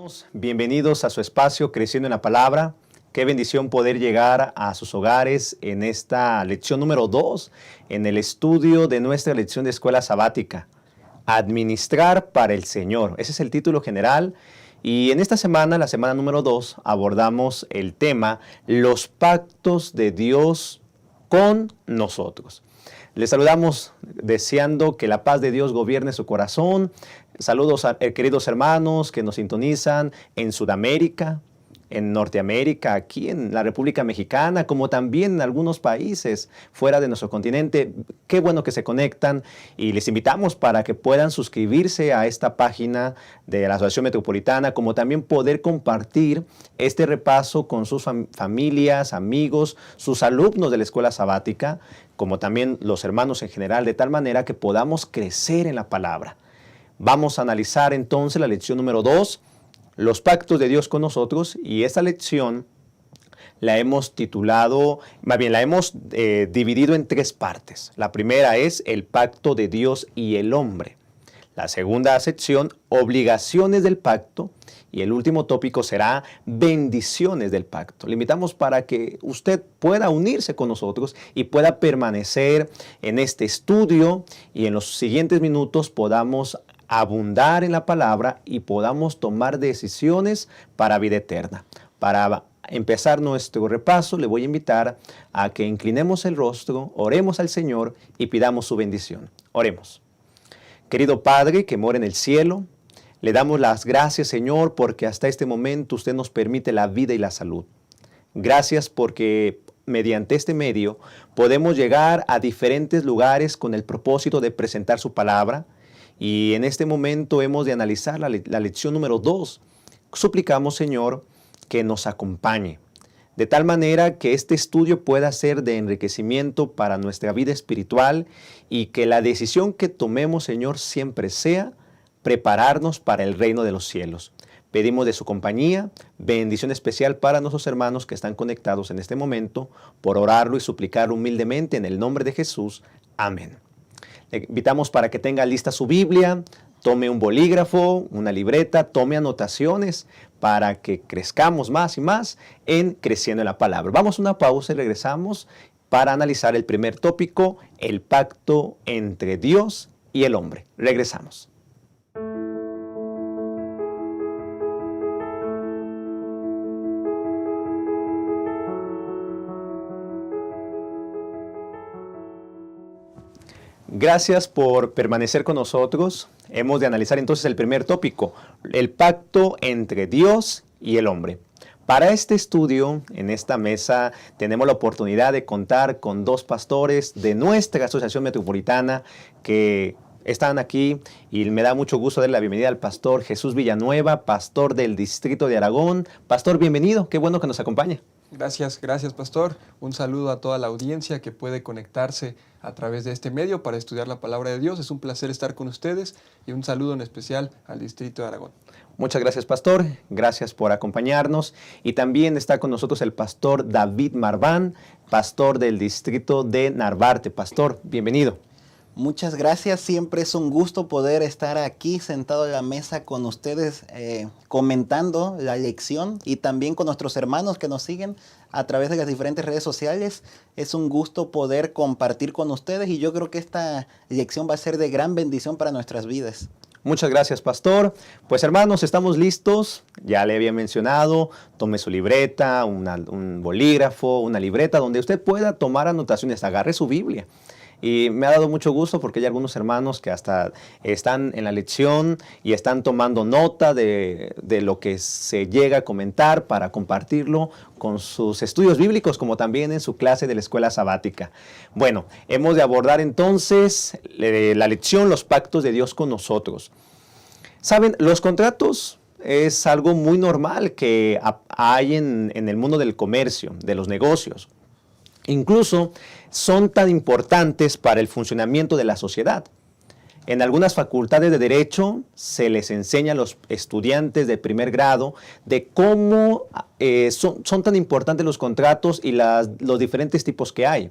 hermanos, bienvenidos a su espacio Creciendo en la Palabra. Qué bendición poder llegar a sus hogares en esta lección número 2, en el estudio de nuestra lección de escuela sabática, Administrar para el Señor. Ese es el título general. Y en esta semana, la semana número 2, abordamos el tema Los pactos de Dios con nosotros. Les saludamos deseando que la paz de Dios gobierne su corazón. Saludos a queridos hermanos que nos sintonizan en Sudamérica, en Norteamérica, aquí en la República Mexicana, como también en algunos países fuera de nuestro continente. Qué bueno que se conectan y les invitamos para que puedan suscribirse a esta página de la Asociación Metropolitana, como también poder compartir este repaso con sus familias, amigos, sus alumnos de la escuela sabática, como también los hermanos en general, de tal manera que podamos crecer en la palabra. Vamos a analizar entonces la lección número 2, los pactos de Dios con nosotros, y esta lección la hemos titulado, más bien la hemos dividido en 3 partes. La primera es el pacto de Dios y el hombre. La segunda sección, obligaciones del pacto. Y el último tópico será bendiciones del pacto. Le invitamos para que usted pueda unirse con nosotros y pueda permanecer en este estudio y en los siguientes minutos podamos abundar en la palabra y podamos tomar decisiones para vida eterna. Para empezar nuestro repaso, le voy a invitar a que inclinemos el rostro, oremos al Señor y pidamos su bendición. Oremos. Querido Padre que mora en el cielo, le damos las gracias, Señor, porque hasta este momento usted nos permite la vida y la salud. Gracias porque mediante este medio podemos llegar a diferentes lugares con el propósito de presentar su palabra. Y en este momento hemos de analizar la lección número 2. Suplicamos, Señor, que nos acompañe, de tal manera que este estudio pueda ser de enriquecimiento para nuestra vida espiritual y que la decisión que tomemos, Señor, siempre sea prepararnos para el reino de los cielos. Pedimos de su compañía, bendición especial para nuestros hermanos que están conectados en este momento, por orarlo y suplicarlo humildemente en el nombre de Jesús. Amén. Le invitamos para que tenga lista su Biblia, tome un bolígrafo, una libreta, tome anotaciones para que crezcamos más y más en Creciendo en la Palabra. Vamos a una pausa y regresamos para analizar el primer tópico, el pacto entre Dios y el hombre. Regresamos. Gracias por permanecer con nosotros. Hemos de analizar entonces el primer tópico, el pacto entre Dios y el hombre. Para este estudio, en esta mesa, tenemos la oportunidad de contar con 2 pastores de nuestra Asociación Metropolitana que están aquí, y me da mucho gusto darle la bienvenida al pastor Jesús Villanueva, pastor del Distrito de Aragón. Pastor, bienvenido, qué bueno que nos acompaña. Gracias pastor. Un saludo a toda la audiencia que puede conectarse a través de este medio para estudiar la palabra de Dios. Es un placer estar con ustedes y un saludo en especial al Distrito de Aragón. Muchas gracias, pastor. Gracias por acompañarnos. Y también está con nosotros el pastor David Marván, pastor del Distrito de Narvarte. Pastor, bienvenido. Muchas gracias, siempre es un gusto poder estar aquí sentado en la mesa con ustedes comentando la lección y también con nuestros hermanos que nos siguen a través de las diferentes redes sociales. Es un gusto poder compartir con ustedes y yo creo que esta lección va a ser de gran bendición para nuestras vidas. Muchas gracias, pastor. Pues hermanos, estamos listos. Ya le había mencionado, tome su libreta, un bolígrafo, una libreta donde usted pueda tomar anotaciones, agarre su Biblia. Y me ha dado mucho gusto porque hay algunos hermanos que hasta están en la lección y están tomando nota de lo que se llega a comentar para compartirlo con sus estudios bíblicos, como también en su clase de la escuela sabática. Bueno, hemos de abordar entonces la lección, los pactos de Dios con nosotros. Saben, los contratos es algo muy normal que hay en el mundo del comercio, de los negocios. Incluso son tan importantes para el funcionamiento de la sociedad. En algunas facultades de Derecho se les enseña a los estudiantes de primer grado de cómo son tan importantes los contratos y los diferentes tipos que hay.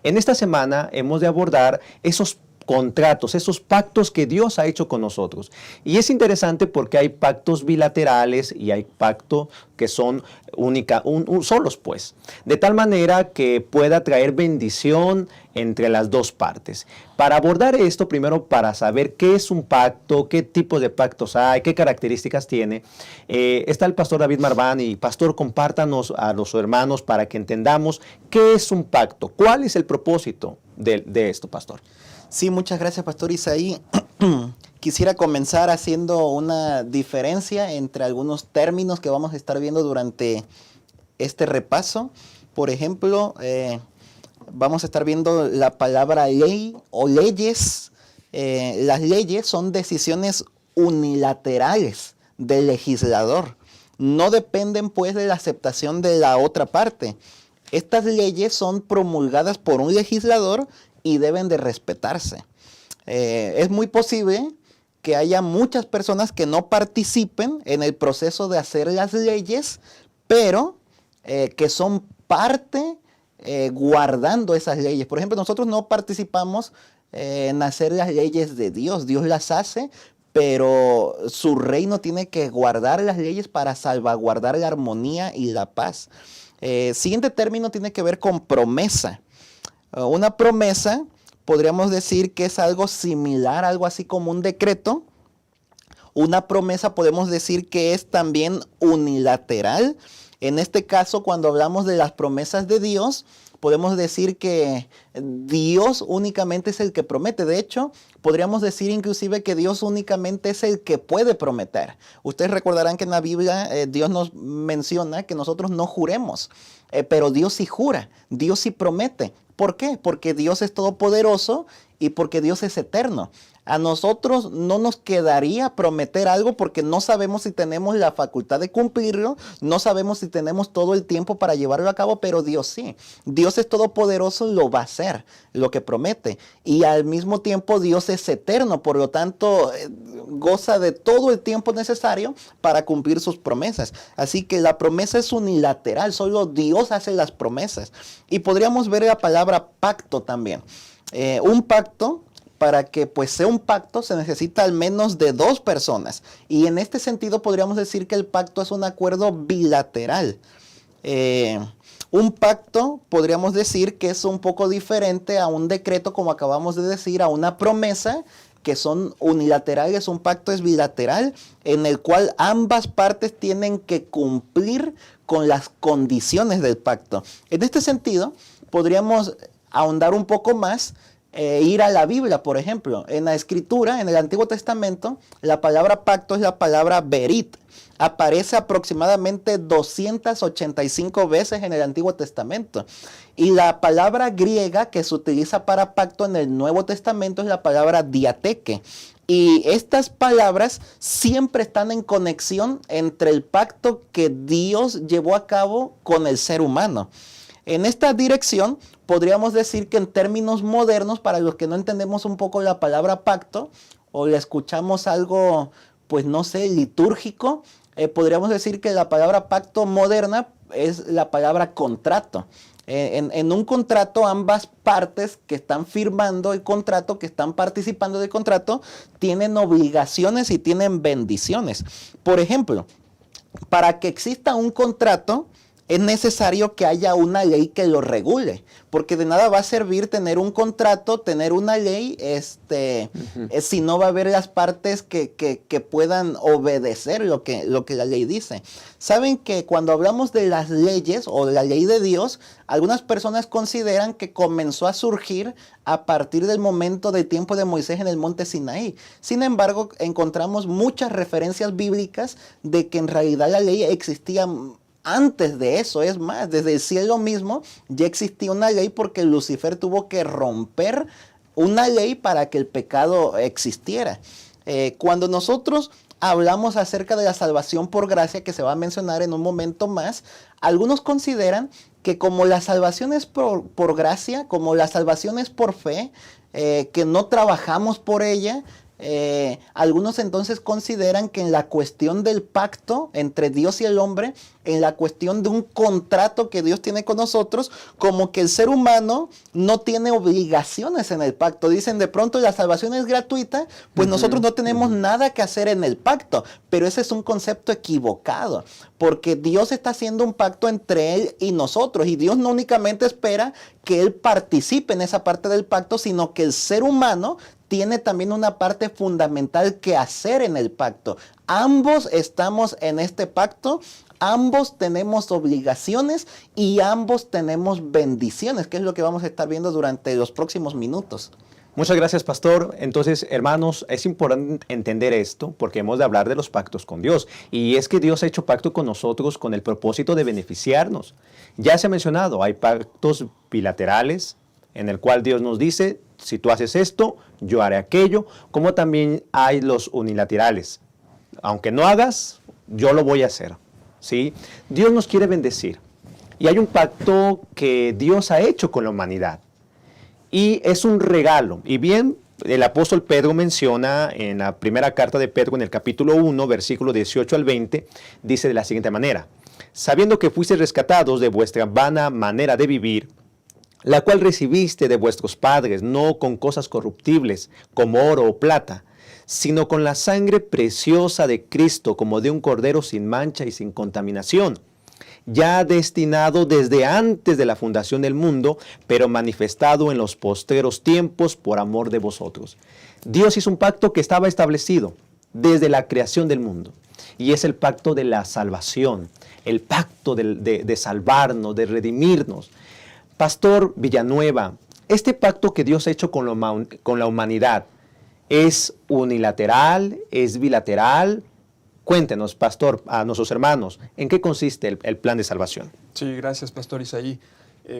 En esta semana hemos de abordar esos contratos, esos pactos que Dios ha hecho con nosotros. Y es interesante porque hay pactos bilaterales y hay pactos que son solos, pues. De tal manera que pueda traer bendición entre las dos partes. Para abordar esto, primero para saber qué es un pacto, qué tipo de pactos hay, qué características tiene, está el pastor David Marván. Y pastor, compártanos a los hermanos para que entendamos qué es un pacto, cuál es el propósito de esto, pastor. Sí, muchas gracias, Pastor Isaí. Quisiera comenzar haciendo una diferencia entre algunos términos que vamos a estar viendo durante este repaso. Por ejemplo, vamos a estar viendo la palabra ley o leyes. Las leyes son decisiones unilaterales del legislador. No dependen, pues, de la aceptación de la otra parte. Estas leyes son promulgadas por un legislador y deben de respetarse. Es muy posible que haya muchas personas que no participen en el proceso de hacer las leyes, pero que son parte guardando esas leyes. Por ejemplo, nosotros no participamos en hacer las leyes de Dios. Dios las hace, pero su reino tiene que guardar las leyes para salvaguardar la armonía y la paz. Siguiente término tiene que ver con promesa. Una promesa, podríamos decir que es algo similar, algo así como un decreto. Una promesa podemos decir que es también unilateral. En este caso, cuando hablamos de las promesas de Dios, podemos decir que Dios únicamente es el que promete. De hecho, podríamos decir inclusive que Dios únicamente es el que puede prometer. Ustedes recordarán que en la Biblia Dios nos menciona que nosotros no juremos, pero Dios sí jura, Dios sí promete. ¿Por qué? Porque Dios es todopoderoso y porque Dios es eterno. A nosotros no nos quedaría prometer algo porque no sabemos si tenemos la facultad de cumplirlo, no sabemos si tenemos todo el tiempo para llevarlo a cabo, pero Dios sí. Dios es todopoderoso y lo va a hacer, lo que promete. Y al mismo tiempo Dios es eterno, por lo tanto goza de todo el tiempo necesario para cumplir sus promesas. Así que la promesa es unilateral, solo Dios hace las promesas. Y podríamos ver la palabra pacto también. Un pacto, para que pues sea un pacto, se necesita al menos de dos personas. Y en este sentido podríamos decir que el pacto es un acuerdo bilateral. Un pacto podríamos decir que es un poco diferente a un decreto, como acabamos de decir, a una promesa, que son unilaterales. Un pacto es bilateral, en el cual ambas partes tienen que cumplir con las condiciones del pacto. En este sentido, podríamos ahondar un poco más, ir a la Biblia, por ejemplo. En la Escritura, en el Antiguo Testamento, la palabra pacto es la palabra berit. Aparece aproximadamente 285 veces en el Antiguo Testamento. Y la palabra griega que se utiliza para pacto en el Nuevo Testamento es la palabra diateque. Y estas palabras siempre están en conexión entre el pacto que Dios llevó a cabo con el ser humano. En esta dirección, podríamos decir que en términos modernos, para los que no entendemos un poco la palabra pacto, o le escuchamos algo, pues no sé, litúrgico, podríamos decir que la palabra pacto moderna es la palabra contrato. En un contrato, ambas partes que están firmando el contrato, que están participando del contrato, tienen obligaciones y tienen bendiciones. Por ejemplo, para que exista un contrato, es necesario que haya una ley que lo regule, porque de nada va a servir tener un contrato, tener una ley, si no va a haber las partes que puedan obedecer lo que la ley dice. Saben que cuando hablamos de las leyes o de la ley de Dios, algunas personas consideran que comenzó a surgir a partir del momento del tiempo de Moisés en el monte Sinaí. Sin embargo, encontramos muchas referencias bíblicas de que en realidad la ley existía antes de eso. Es más, desde el cielo mismo ya existía una ley, porque Lucifer tuvo que romper una ley para que el pecado existiera. Cuando nosotros hablamos acerca de la salvación por gracia, que se va a mencionar en un momento más, algunos consideran que como la salvación es por gracia, como la salvación es por fe, que no trabajamos por ella, Algunos entonces consideran que en la cuestión del pacto entre Dios y el hombre, en la cuestión de un contrato que Dios tiene con nosotros, como que el ser humano no tiene obligaciones en el pacto. Dicen, de pronto la salvación es gratuita, pues nosotros no tenemos nada que hacer en el pacto. Pero ese es un concepto equivocado, porque Dios está haciendo un pacto entre Él y nosotros, y Dios no únicamente espera que Él participe en esa parte del pacto, sino que el ser humano tiene también una parte fundamental que hacer en el pacto. Ambos estamos en este pacto, ambos tenemos obligaciones y ambos tenemos bendiciones, que es lo que vamos a estar viendo durante los próximos minutos. Muchas gracias, pastor. Entonces, hermanos, es importante entender esto porque hemos de hablar de los pactos con Dios. Y es que Dios ha hecho pacto con nosotros con el propósito de beneficiarnos. Ya se ha mencionado, hay pactos bilaterales en el cual Dios nos dice, si tú haces esto, yo haré aquello, como también hay los unilaterales. Aunque no hagas, yo lo voy a hacer. ¿Sí? Dios nos quiere bendecir. Y hay un pacto que Dios ha hecho con la humanidad. Y es un regalo. Y bien, el apóstol Pedro menciona en la primera carta de Pedro, en el capítulo 1, versículo 18 al 20, dice de la siguiente manera: sabiendo que fuisteis rescatados de vuestra vana manera de vivir, la cual recibiste de vuestros padres, no con cosas corruptibles, como oro o plata, sino con la sangre preciosa de Cristo, como de un cordero sin mancha y sin contaminación, ya destinado desde antes de la fundación del mundo, pero manifestado en los postreros tiempos por amor de vosotros. Dios hizo un pacto que estaba establecido desde la creación del mundo, y es el pacto de la salvación, el pacto de salvarnos, de redimirnos. Pastor Villanueva, este pacto que Dios ha hecho con la humanidad, ¿es unilateral? ¿Es bilateral? Cuéntenos, pastor, a nuestros hermanos, ¿en qué consiste el plan de salvación? Sí, gracias, pastor Isaí.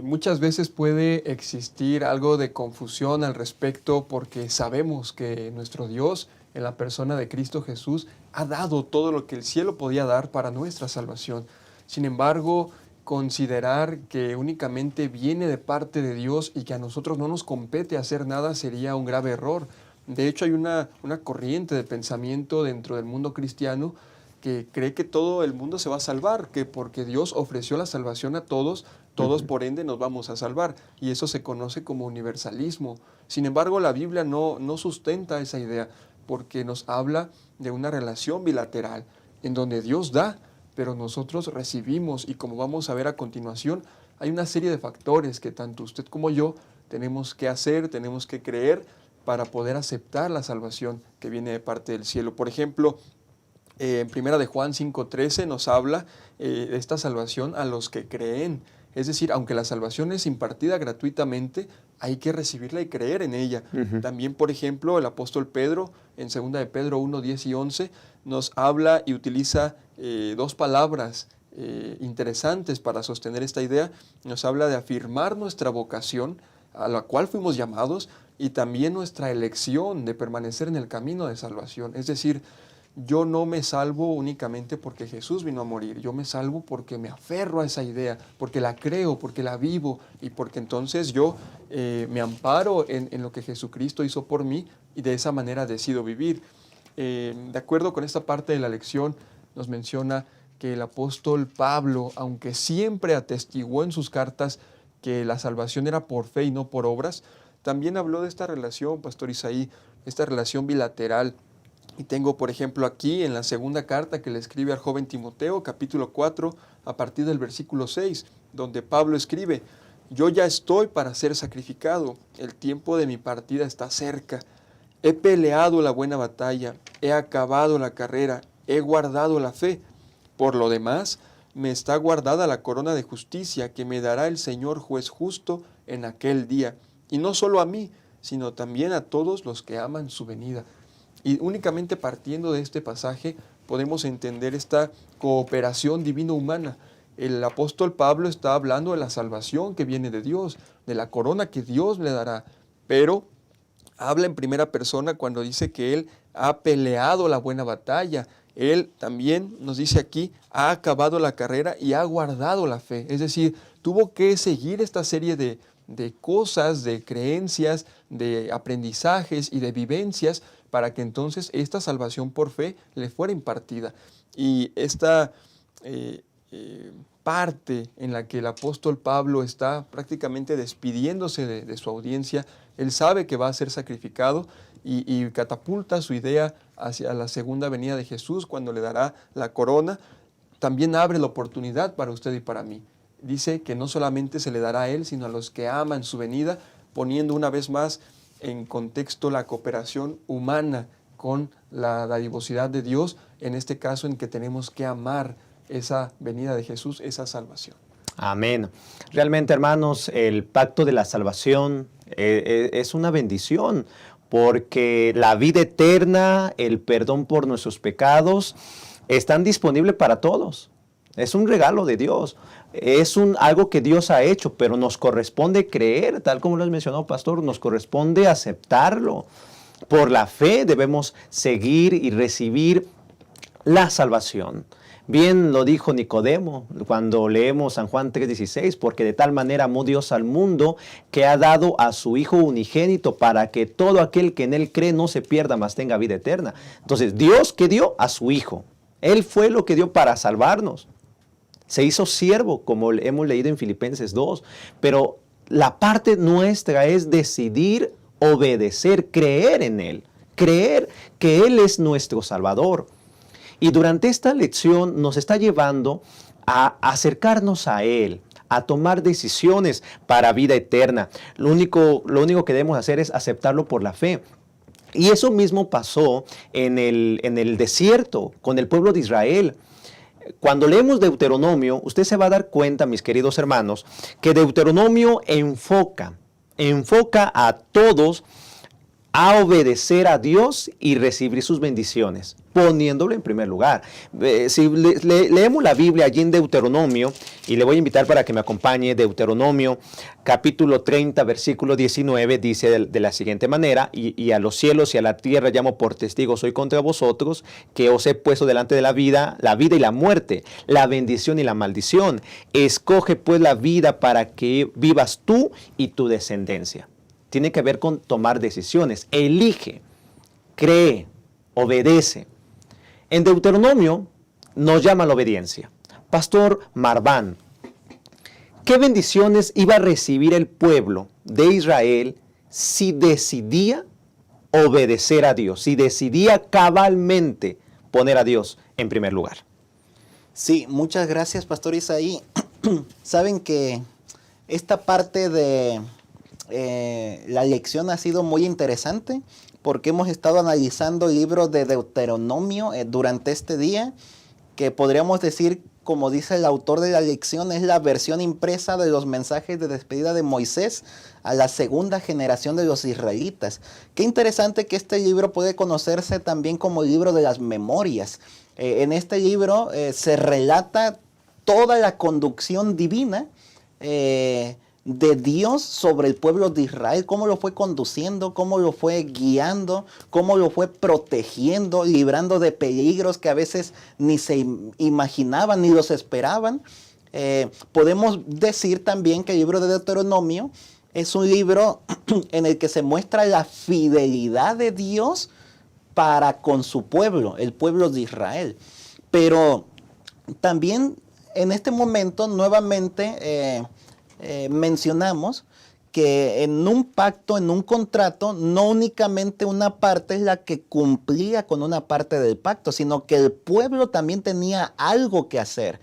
Muchas veces puede existir algo de confusión al respecto porque sabemos que nuestro Dios, en la persona de Cristo Jesús, ha dado todo lo que el cielo podía dar para nuestra salvación. Sin embargo, considerar que únicamente viene de parte de Dios y que a nosotros no nos compete hacer nada sería un grave error. De hecho, hay una corriente de pensamiento dentro del mundo cristiano que cree que todo el mundo se va a salvar, que porque Dios ofreció la salvación a todos, todos por ende nos vamos a salvar. Y eso se conoce como universalismo. Sin embargo, la Biblia no sustenta esa idea, porque nos habla de una relación bilateral, en donde Dios da, pero nosotros recibimos, y como vamos a ver a continuación, hay una serie de factores que tanto usted como yo tenemos que hacer, tenemos que creer para poder aceptar la salvación que viene de parte del cielo. Por ejemplo, en 1 de Juan 5:13 nos habla de esta salvación a los que creen. Es decir, aunque la salvación es impartida gratuitamente, hay que recibirla y creer en ella. También, por ejemplo, el apóstol Pedro, en 2 de Pedro 1, 10 y 11, nos habla y utiliza dos palabras interesantes para sostener esta idea. Nos habla de afirmar nuestra vocación, a la cual fuimos llamados, y también nuestra elección de permanecer en el camino de salvación. Es decir, yo no me salvo únicamente porque Jesús vino a morir, yo me salvo porque me aferro a esa idea, porque la creo, porque la vivo, y porque entonces yo me amparo en lo que Jesucristo hizo por mí, y de esa manera decido vivir. De acuerdo con esta parte de la lección, nos menciona que el apóstol Pablo, aunque siempre atestiguó en sus cartas que la salvación era por fe y no por obras, también habló de esta relación, pastor Isaí, esta relación bilateral. Y tengo, por ejemplo, aquí en la segunda carta que le escribe al joven Timoteo, capítulo 4, a partir del versículo 6, donde Pablo escribe: yo ya estoy para ser sacrificado, el tiempo de mi partida está cerca. He peleado la buena batalla, he acabado la carrera, he guardado la fe. Por lo demás, me está guardada la corona de justicia que me dará el Señor juez justo en aquel día. Y no solo a mí, sino también a todos los que aman su venida. Y únicamente partiendo de este pasaje podemos entender esta cooperación divino-humana. El apóstol Pablo está hablando de la salvación que viene de Dios, de la corona que Dios le dará, pero habla en primera persona cuando dice que él ha peleado la buena batalla. Él también nos dice aquí, ha acabado la carrera y ha guardado la fe. Es decir, tuvo que seguir esta serie de cosas, de creencias, de aprendizajes y de vivencias para que entonces esta salvación por fe le fuera impartida. Y esta parte en la que el apóstol Pablo está prácticamente despidiéndose de su audiencia, él sabe que va a ser sacrificado y catapulta su idea hacia la segunda venida de Jesús, cuando le dará la corona. También abre la oportunidad para usted y para mí. Dice que no solamente se le dará a él, sino a los que aman su venida, poniendo una vez más en contexto la cooperación humana con la dadivosidad de Dios, en este caso en que tenemos que amar esa venida de Jesús, esa salvación. Amén. Realmente, hermanos, el pacto de la salvación es una bendición, porque la vida eterna, el perdón por nuestros pecados, están disponibles para todos. Es un regalo de Dios. Es algo que Dios ha hecho, pero nos corresponde creer, tal como lo has mencionado, pastor, nos corresponde aceptarlo. Por la fe debemos seguir y recibir la salvación. Bien lo dijo Nicodemo cuando leemos San Juan 3:16, porque de tal manera amó Dios al mundo que ha dado a su Hijo unigénito para que todo aquel que en Él cree no se pierda, mas tenga vida eterna. Entonces, Dios que dio a su Hijo, Él fue lo que dio para salvarnos. Se hizo siervo, como hemos leído en Filipenses 2, pero la parte nuestra es decidir obedecer, creer en Él, creer que Él es nuestro Salvador. Y durante esta lección nos está llevando a acercarnos a Él, a tomar decisiones para vida eterna. Lo único que debemos hacer es aceptarlo por la fe. Y eso mismo pasó en el desierto con el pueblo de Israel. Cuando leemos Deuteronomio, usted se va a dar cuenta, mis queridos hermanos, que Deuteronomio enfoca a todos a obedecer a Dios y recibir sus bendiciones, poniéndolo en primer lugar. Si leemos la Biblia allí en Deuteronomio, y le voy a invitar para que me acompañe, Deuteronomio capítulo 30, versículo 19, dice de la siguiente manera: y a los cielos y a la tierra llamo por testigos hoy contra vosotros, que os he puesto delante de la vida y la muerte, la bendición y la maldición. Escoge pues la vida para que vivas tú y tu descendencia. Tiene que ver con tomar decisiones. Elige, cree, obedece. En Deuteronomio nos llama la obediencia. Pastor Marván, ¿qué bendiciones iba a recibir el pueblo de Israel si decidía obedecer a Dios, si decidía cabalmente poner a Dios en primer lugar? Sí, muchas gracias, Pastor Isaí. Saben que esta parte de la lección ha sido muy interesante, porque hemos estado analizando el libro de Deuteronomio durante este día, que podríamos decir, como dice el autor de la lección, es la versión impresa de los mensajes de despedida de Moisés a la segunda generación de los israelitas. Qué interesante que este libro puede conocerse también como el libro de las memorias. En este libro se relata toda la conducción divina de Dios sobre el pueblo de Israel, cómo lo fue conduciendo, cómo lo fue guiando, cómo lo fue protegiendo, librando de peligros que a veces ni se imaginaban ni los esperaban. Podemos decir también que el libro de Deuteronomio es un libro en el que se muestra la fidelidad de Dios para con su pueblo, el pueblo de Israel. Pero también en este momento nuevamente mencionamos que en un pacto, en un contrato, no únicamente una parte es la que cumplía con una parte del pacto, sino que el pueblo también tenía algo que hacer.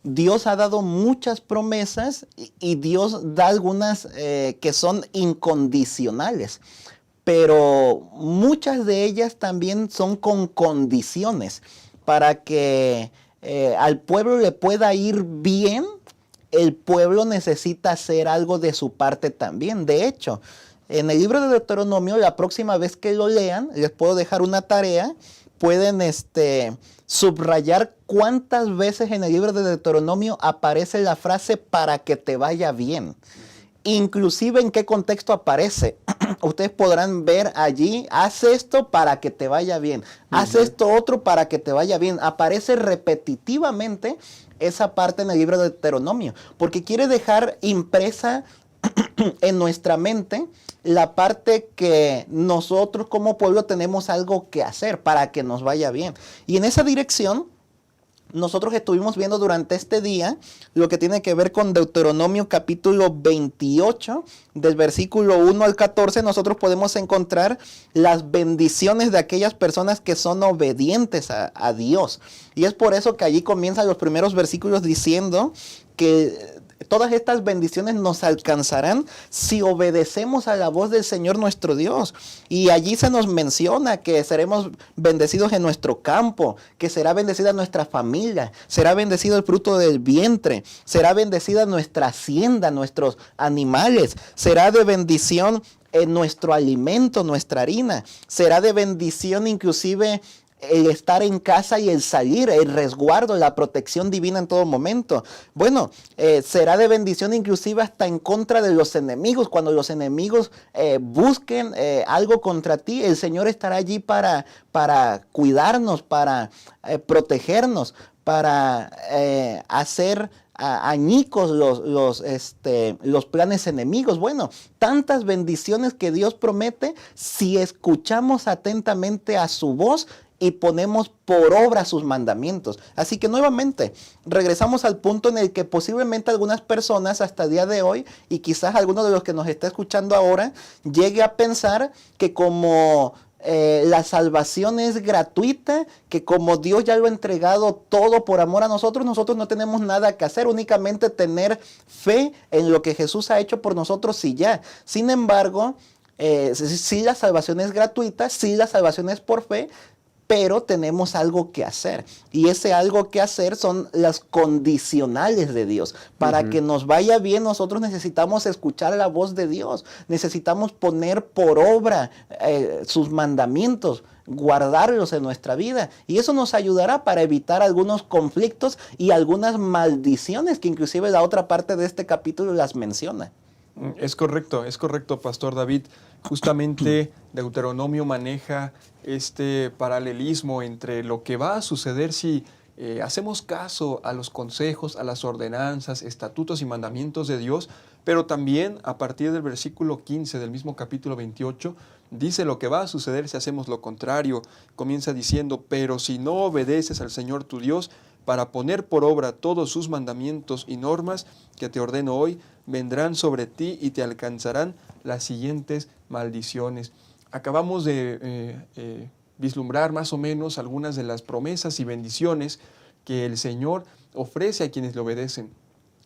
Dios ha dado muchas promesas y Dios da algunas que son incondicionales, pero muchas de ellas también son con condiciones para que al pueblo le pueda ir bien. El pueblo necesita hacer algo de su parte también. De hecho, en el libro de Deuteronomio, la próxima vez que lo lean, les puedo dejar una tarea. Pueden subrayar cuántas veces en el libro de Deuteronomio aparece la frase para que te vaya bien. Inclusive en qué contexto aparece. Ustedes podrán ver allí, haz esto para que te vaya bien. Haz esto otro para que te vaya bien. Aparece repetitivamente esa parte en el libro de Deuteronomio, porque quiere dejar impresa en nuestra mente la parte que nosotros como pueblo tenemos algo que hacer para que nos vaya bien. Y en esa dirección, nosotros estuvimos viendo durante este día lo que tiene que ver con Deuteronomio capítulo 28, del versículo 1 al 14, nosotros podemos encontrar las bendiciones de aquellas personas que son obedientes a Dios. Y es por eso que allí comienzan los primeros versículos diciendo que todas estas bendiciones nos alcanzarán si obedecemos a la voz del Señor nuestro Dios. Y allí se nos menciona que seremos bendecidos en nuestro campo, que será bendecida nuestra familia, será bendecido el fruto del vientre, será bendecida nuestra hacienda, nuestros animales, será de bendición en nuestro alimento, nuestra harina, será de bendición inclusive el estar en casa y el salir, el resguardo, la protección divina en todo momento. Bueno, será de bendición inclusive hasta en contra de los enemigos. Cuando los enemigos busquen algo contra ti, el Señor estará allí para cuidarnos, para protegernos, para hacer añicos los planes enemigos. Bueno, tantas bendiciones que Dios promete si escuchamos atentamente a su voz y ponemos por obra sus mandamientos. Así que nuevamente regresamos al punto en el que posiblemente algunas personas hasta el día de hoy, y quizás alguno de los que nos está escuchando ahora, llegue a pensar que como la salvación es gratuita, que como Dios ya lo ha entregado todo por amor a nosotros, nosotros no tenemos nada que hacer, únicamente tener fe en lo que Jesús ha hecho por nosotros y ya. Sin embargo, sí la salvación es gratuita, sí la salvación es por fe, pero tenemos algo que hacer. Y ese algo que hacer son las condicionales de Dios. Para que nos vaya bien, nosotros necesitamos escuchar la voz de Dios. Necesitamos poner por obra sus mandamientos, guardarlos en nuestra vida. Y eso nos ayudará para evitar algunos conflictos y algunas maldiciones que inclusive la otra parte de este capítulo las menciona. Es correcto, Pastor David. Justamente Deuteronomio maneja este paralelismo entre lo que va a suceder si hacemos caso a los consejos, a las ordenanzas, estatutos y mandamientos de Dios, pero también a partir del versículo 15 del mismo capítulo 28, dice lo que va a suceder si hacemos lo contrario. Comienza diciendo, pero si no obedeces al Señor tu Dios para poner por obra todos sus mandamientos y normas que te ordeno hoy, vendrán sobre ti y te alcanzarán las siguientes maldiciones. Acabamos de vislumbrar más o menos algunas de las promesas y bendiciones que el Señor ofrece a quienes le obedecen.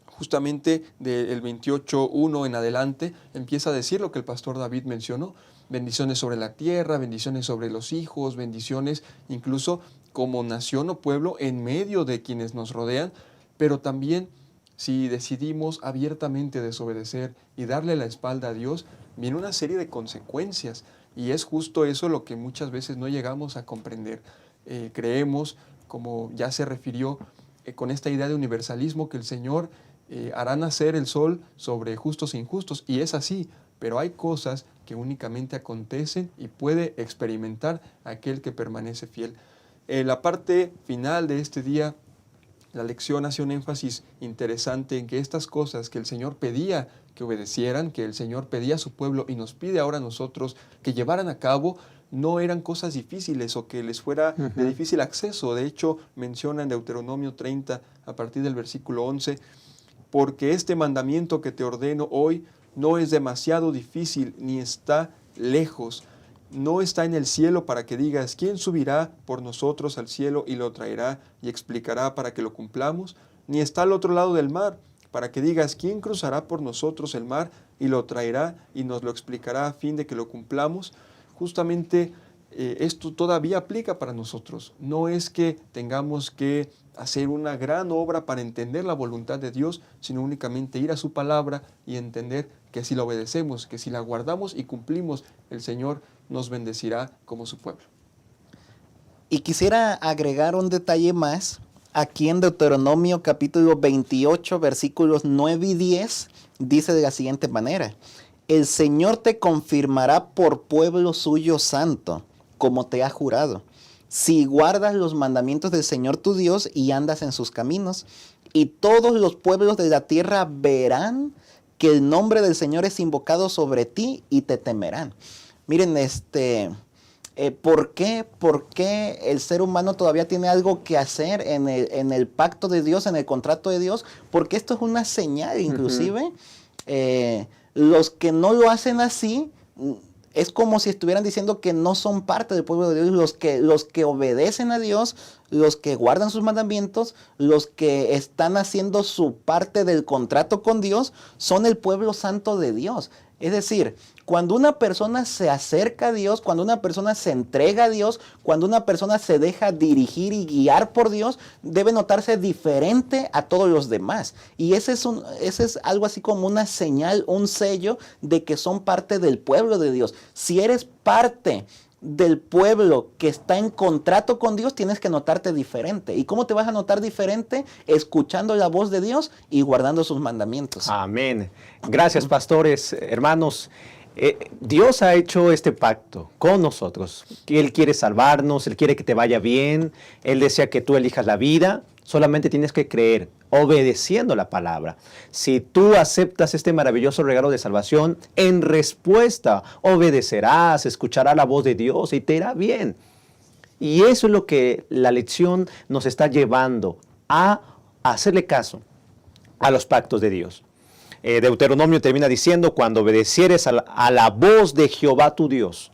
Justamente del 28:1 en adelante empieza a decir lo que el pastor David mencionó: bendiciones sobre la tierra, bendiciones sobre los hijos, bendiciones incluso como nación o pueblo en medio de quienes nos rodean, pero también si decidimos abiertamente desobedecer y darle la espalda a Dios, viene una serie de consecuencias. Y es justo eso lo que muchas veces no llegamos a comprender. Creemos, como ya se refirió, con esta idea de universalismo, que el Señor hará nacer el sol sobre justos e injustos. Y es así, pero hay cosas que únicamente acontecen y puede experimentar aquel que permanece fiel. La parte final de este día, la lección hace un énfasis interesante en que estas cosas que el Señor pedía que obedecieran, que el Señor pedía a su pueblo y nos pide ahora a nosotros que llevaran a cabo, no eran cosas difíciles o que les fuera de difícil acceso. De hecho, menciona en Deuteronomio 30, a partir del versículo 11, porque este mandamiento que te ordeno hoy no es demasiado difícil ni está lejos. No está en el cielo para que digas, ¿quién subirá por nosotros al cielo y lo traerá y explicará para que lo cumplamos? Ni está al otro lado del mar, para que digas, ¿quién cruzará por nosotros el mar y lo traerá y nos lo explicará a fin de que lo cumplamos? Justamente esto todavía aplica para nosotros. No es que tengamos que hacer una gran obra para entender la voluntad de Dios, sino únicamente ir a su palabra y entender que si la obedecemos, que si la guardamos y cumplimos, el Señor nos bendecirá como su pueblo. Y quisiera agregar un detalle más. Aquí en Deuteronomio capítulo 28, versículos 9 y 10, dice de la siguiente manera: el Señor te confirmará por pueblo suyo santo, como te ha jurado, si guardas los mandamientos del Señor tu Dios y andas en sus caminos, y todos los pueblos de la tierra verán que el nombre del Señor es invocado sobre ti y te temerán. Miren, ¿por qué el ser humano todavía tiene algo que hacer en el pacto de Dios, en el contrato de Dios? Porque esto es una señal, inclusive. Los que no lo hacen así, es como si estuvieran diciendo que no son parte del pueblo de Dios. Los que obedecen a Dios, los que guardan sus mandamientos, los que están haciendo su parte del contrato con Dios, son el pueblo santo de Dios. Es decir, cuando una persona se acerca a Dios, cuando una persona se entrega a Dios, cuando una persona se deja dirigir y guiar por Dios, debe notarse diferente a todos los demás. Y ese es algo así como una señal, un sello de que son parte del pueblo de Dios. Si eres parte del pueblo que está en contrato con Dios, tienes que notarte diferente. ¿Y cómo te vas a notar diferente? Escuchando la voz de Dios y guardando sus mandamientos. Amén. Gracias, pastores, hermanos. Dios ha hecho este pacto con nosotros. Él quiere salvarnos, Él quiere que te vaya bien, Él desea que tú elijas la vida. Solamente tienes que creer, obedeciendo la palabra. Si tú aceptas este maravilloso regalo de salvación, en respuesta obedecerás, escucharás la voz de Dios y te irá bien. Y eso es lo que la lección nos está llevando a hacerle caso a los pactos de Dios. Deuteronomio termina diciendo, cuando obedecieres a la voz de Jehová tu Dios,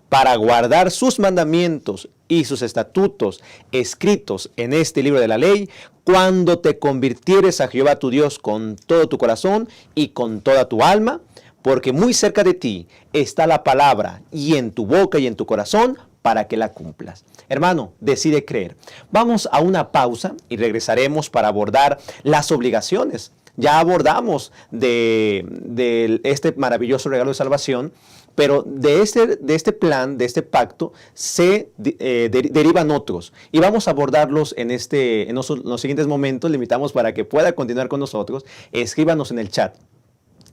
para guardar sus mandamientos y sus estatutos escritos en este libro de la ley, cuando te convirtieres a Jehová tu Dios con todo tu corazón y con toda tu alma, porque muy cerca de ti está la palabra y en tu boca y en tu corazón, para que la cumplas. Hermano, decide creer. Vamos a una pausa y regresaremos para abordar las obligaciones. Ya abordamos de este maravilloso regalo de salvación, pero de este plan, de este pacto, se derivan otros. Y vamos a abordarlos en los siguientes momentos. Le invitamos para que pueda continuar con nosotros. Escríbanos en el chat.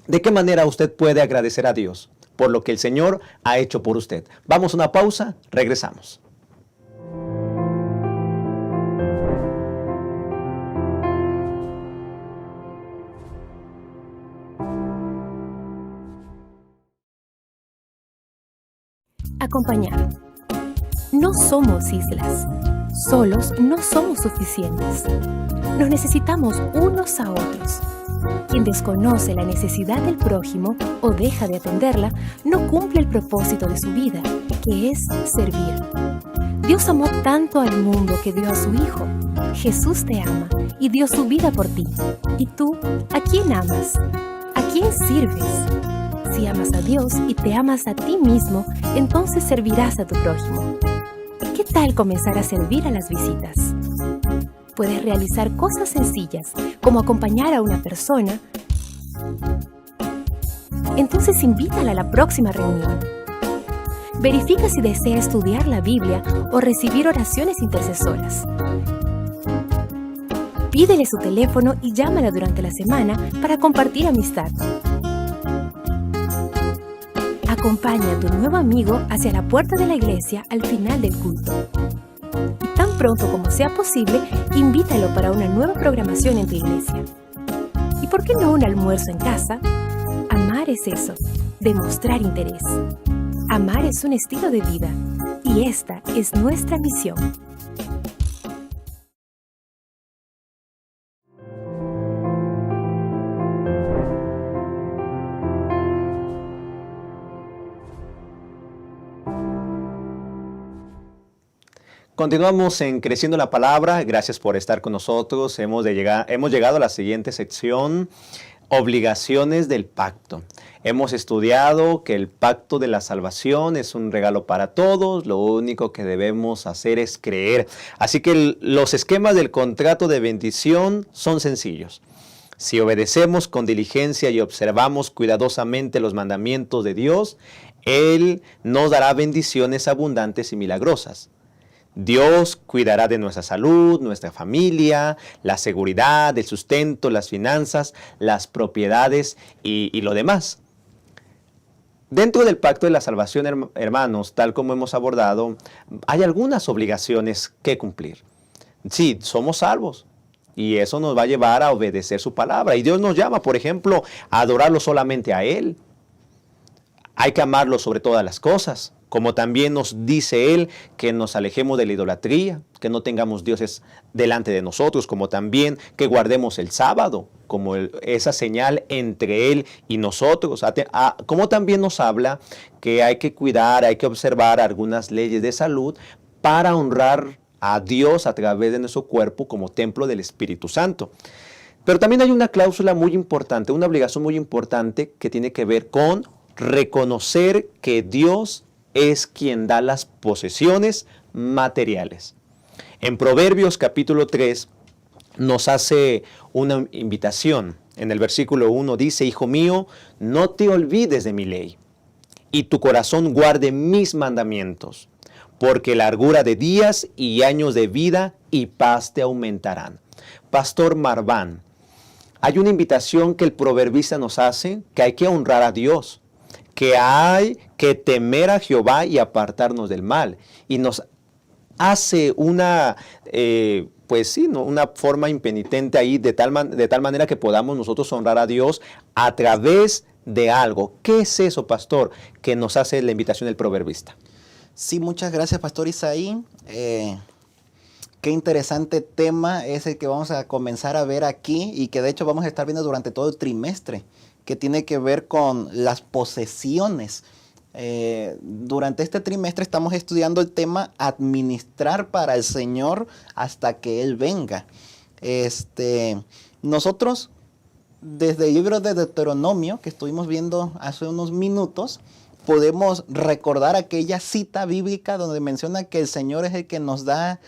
¿De qué manera usted puede agradecer a Dios por lo que el Señor ha hecho por usted? Vamos a una pausa, regresamos. Acompañar. No somos islas. Solos no somos suficientes. Nos necesitamos unos a otros. Quien desconoce la necesidad del prójimo o deja de atenderla, no cumple el propósito de su vida, que es servir. Dios amó tanto al mundo que dio a su Hijo. Jesús te ama y dio su vida por ti. ¿Y tú, a quién amas? ¿A quién sirves? Si amas a Dios y te amas a ti mismo, entonces servirás a tu prójimo. ¿Qué tal comenzar a servir a las visitas? Puedes realizar cosas sencillas, como acompañar a una persona. Entonces invítala a la próxima reunión. Verifica si desea estudiar la Biblia o recibir oraciones intercesoras. Pídele su teléfono y llámala durante la semana para compartir amistad. Acompaña a tu nuevo amigo hacia la puerta de la iglesia al final del culto. Y tan pronto como sea posible, invítalo para una nueva programación en tu iglesia. ¿Y por qué no un almuerzo en casa? Amar es eso, demostrar interés. Amar es un estilo de vida, y esta es nuestra misión. Continuamos en Creciendo la Palabra. Gracias por estar con nosotros. Hemos llegado a la siguiente sección, obligaciones del pacto. Hemos estudiado que el pacto de la salvación es un regalo para todos. Lo único que debemos hacer es creer. Así que los esquemas del contrato de bendición son sencillos. Si obedecemos con diligencia y observamos cuidadosamente los mandamientos de Dios, Él nos dará bendiciones abundantes y milagrosas. Dios cuidará de nuestra salud, nuestra familia, la seguridad, el sustento, las finanzas, las propiedades y lo demás. Dentro del pacto de la salvación, hermanos, tal como hemos abordado, hay algunas obligaciones que cumplir. Sí, somos salvos Y eso nos va a llevar a obedecer su palabra. Y Dios nos llama, por ejemplo, a adorarlo solamente a Él. Hay que amarlo sobre todas las cosas. Como también nos dice Él que nos alejemos de la idolatría, que no tengamos dioses delante de nosotros, como también que guardemos el sábado, como esa señal entre Él y nosotros. Como también nos habla que hay que cuidar, hay que observar algunas leyes de salud para honrar a Dios a través de nuestro cuerpo como templo del Espíritu Santo. Pero también hay una cláusula muy importante, una obligación muy importante que tiene que ver con reconocer que Dios es quien da las posesiones materiales. En Proverbios capítulo 3 nos hace una invitación. En el versículo 1 dice: Hijo mío, no te olvides de mi ley, y tu corazón guarde mis mandamientos, porque largura de días y años de vida y paz te aumentarán. Pastor Marván, hay una invitación que el proverbista nos hace, que hay que honrar a Dios, que hay que temer a Jehová y apartarnos del mal. Y nos hace una, una forma impenitente ahí, de tal manera que podamos nosotros honrar a Dios a través de algo. ¿Qué es eso, pastor, que nos hace la invitación del proverbista? Sí, muchas gracias, Pastor Isaí. Qué interesante tema es el que vamos a comenzar a ver aquí y que de hecho vamos a estar viendo durante todo el trimestre, que tiene que ver con las posesiones. Durante este trimestre estamos estudiando el tema administrar para el Señor hasta que Él venga. Nosotros, desde el libro de Deuteronomio, que estuvimos viendo hace unos minutos, podemos recordar aquella cita bíblica donde menciona que el Señor es el que nos da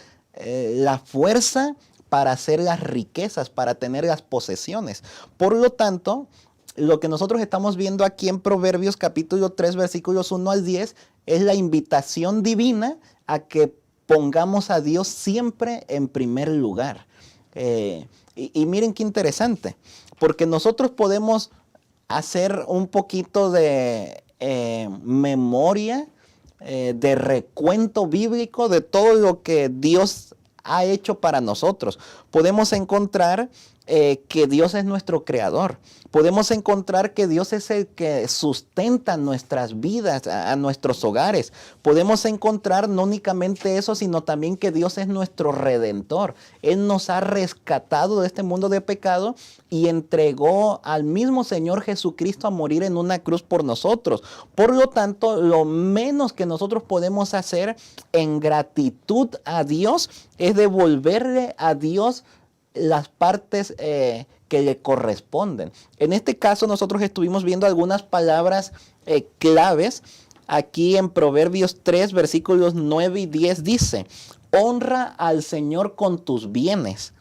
la fuerza para hacer las riquezas, para tener las posesiones. Por lo tanto, lo que nosotros estamos viendo aquí en Proverbios capítulo 3, versículos 1 al 10, es la invitación divina a que pongamos a Dios siempre en primer lugar. Y miren qué interesante, porque nosotros podemos hacer un poquito de memoria, de recuento bíblico de todo lo que Dios ha hecho para nosotros. Podemos encontrar que Dios es nuestro creador. Podemos encontrar que Dios es el que sustenta nuestras vidas, a nuestros hogares. Podemos encontrar no únicamente eso, sino también que Dios es nuestro redentor. Él nos ha rescatado de este mundo de pecado y entregó al mismo Señor Jesucristo a morir en una cruz por nosotros. Por lo tanto, lo menos que nosotros podemos hacer en gratitud a Dios es devolverle a Dios las partes que le corresponden. En este caso nosotros estuvimos viendo algunas palabras claves. Aquí en Proverbios 3, versículos 9 y 10 dice: honra al Señor con tus bienes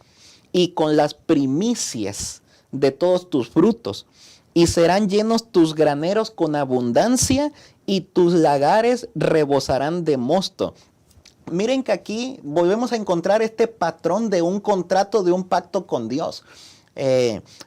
y con las primicias de todos tus frutos, y serán llenos tus graneros con abundancia y tus lagares rebosarán de mosto. Miren que aquí volvemos a encontrar este patrón de un contrato, de un pacto con Dios.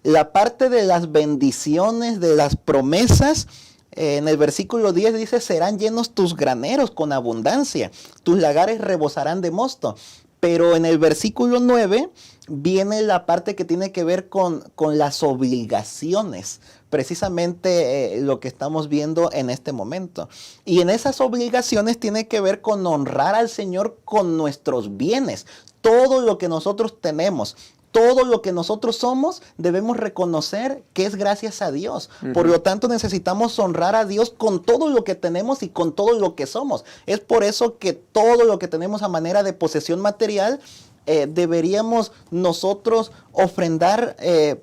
La parte de las bendiciones, de las promesas, en el versículo 10 dice: serán llenos tus graneros con abundancia, tus lagares rebosarán de mosto. Pero en el versículo 9 viene la parte que tiene que ver con las obligaciones. Precisamente lo que estamos viendo en este momento. Y en esas obligaciones tiene que ver con honrar al Señor con nuestros bienes. Todo lo que nosotros tenemos, todo lo que nosotros somos, debemos reconocer que es gracias a Dios. Por lo tanto, necesitamos honrar a Dios con todo lo que tenemos y con todo lo que somos. Es por eso que todo lo que tenemos a manera de posesión material, deberíamos nosotros ofrendar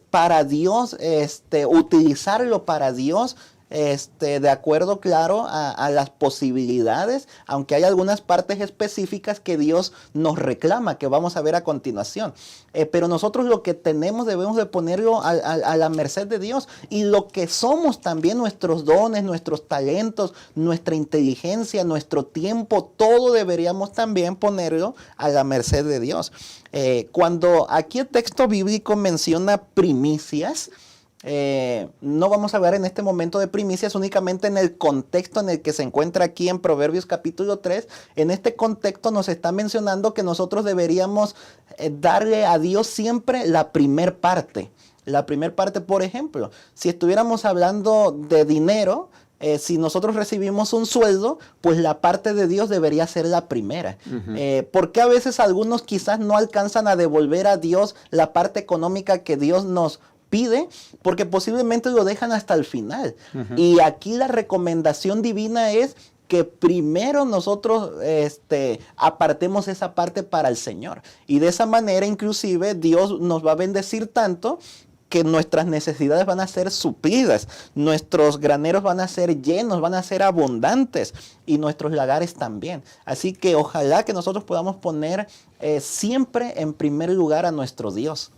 para Dios, utilizarlo para Dios, de acuerdo, claro, a las posibilidades, aunque hay algunas partes específicas que Dios nos reclama, que vamos a ver a continuación. Pero nosotros lo que tenemos debemos de ponerlo a la merced de Dios, y lo que somos también, nuestros dones, nuestros talentos, nuestra inteligencia, nuestro tiempo, todo deberíamos también ponerlo a la merced de Dios. Cuando aquí el texto bíblico menciona primicias, no vamos a hablar en este momento de primicias, únicamente en el contexto en el que se encuentra aquí en Proverbios capítulo 3. En este contexto nos está mencionando que nosotros deberíamos darle a Dios siempre la primer parte. La primer parte, por ejemplo, si estuviéramos hablando de dinero, si nosotros recibimos un sueldo, pues la parte de Dios debería ser la primera. Porque a veces algunos quizás no alcanzan a devolver a Dios la parte económica que Dios nos pide, porque posiblemente lo dejan hasta el final. Y aquí la recomendación divina es que primero nosotros apartemos esa parte para el Señor. Y de esa manera inclusive Dios nos va a bendecir tanto que nuestras necesidades van a ser suplidas, nuestros graneros van a ser llenos, van a ser abundantes y nuestros lagares también. Así que ojalá que nosotros podamos poner siempre en primer lugar a nuestro Dios.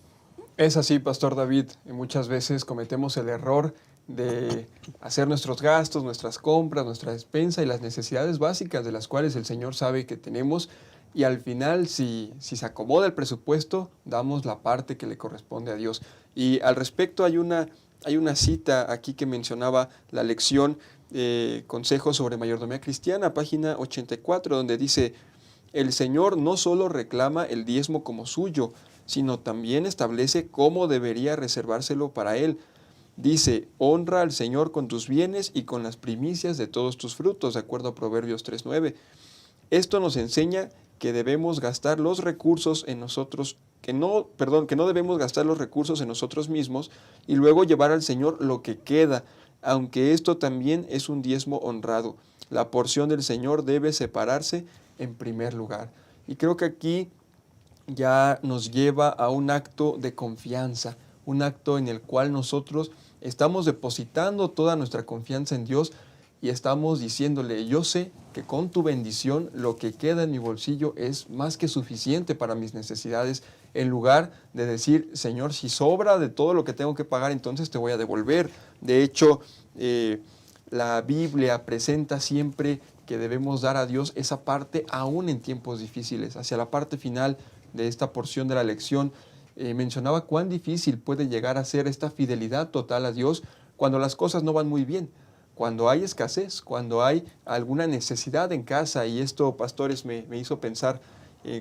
Es así, Pastor David. Muchas veces cometemos el error de hacer nuestros gastos, nuestras compras, nuestra despensa y las necesidades básicas de las cuales el Señor sabe que tenemos. Y al final, si se acomoda el presupuesto, damos la parte que le corresponde a Dios. Y al respecto hay una cita aquí que mencionaba la lección Consejos sobre Mayordomía Cristiana, página 84, donde dice: el Señor no solo reclama el diezmo como suyo, sino también establece cómo debería reservárselo para Él. Dice: honra al Señor con tus bienes y con las primicias de todos tus frutos, de acuerdo a Proverbios 3:9. Esto nos enseña que debemos gastar los recursos en nosotros, que no debemos gastar los recursos en nosotros mismos y luego llevar al Señor lo que queda, aunque esto también es un diezmo honrado. La porción del Señor debe separarse en primer lugar. Y creo que aquí ya nos lleva a un acto de confianza, un acto en el cual nosotros estamos depositando toda nuestra confianza en Dios y estamos diciéndole: yo sé que con tu bendición lo que queda en mi bolsillo es más que suficiente para mis necesidades, en lugar de decir: Señor, si sobra de todo lo que tengo que pagar, entonces te voy a devolver. De hecho, la Biblia presenta siempre que debemos dar a Dios esa parte aún en tiempos difíciles. Hacia la parte final de esta porción de la lección, mencionaba cuán difícil puede llegar a ser esta fidelidad total a Dios cuando las cosas no van muy bien, cuando hay escasez, cuando hay alguna necesidad en casa. Y esto, pastores, me hizo pensar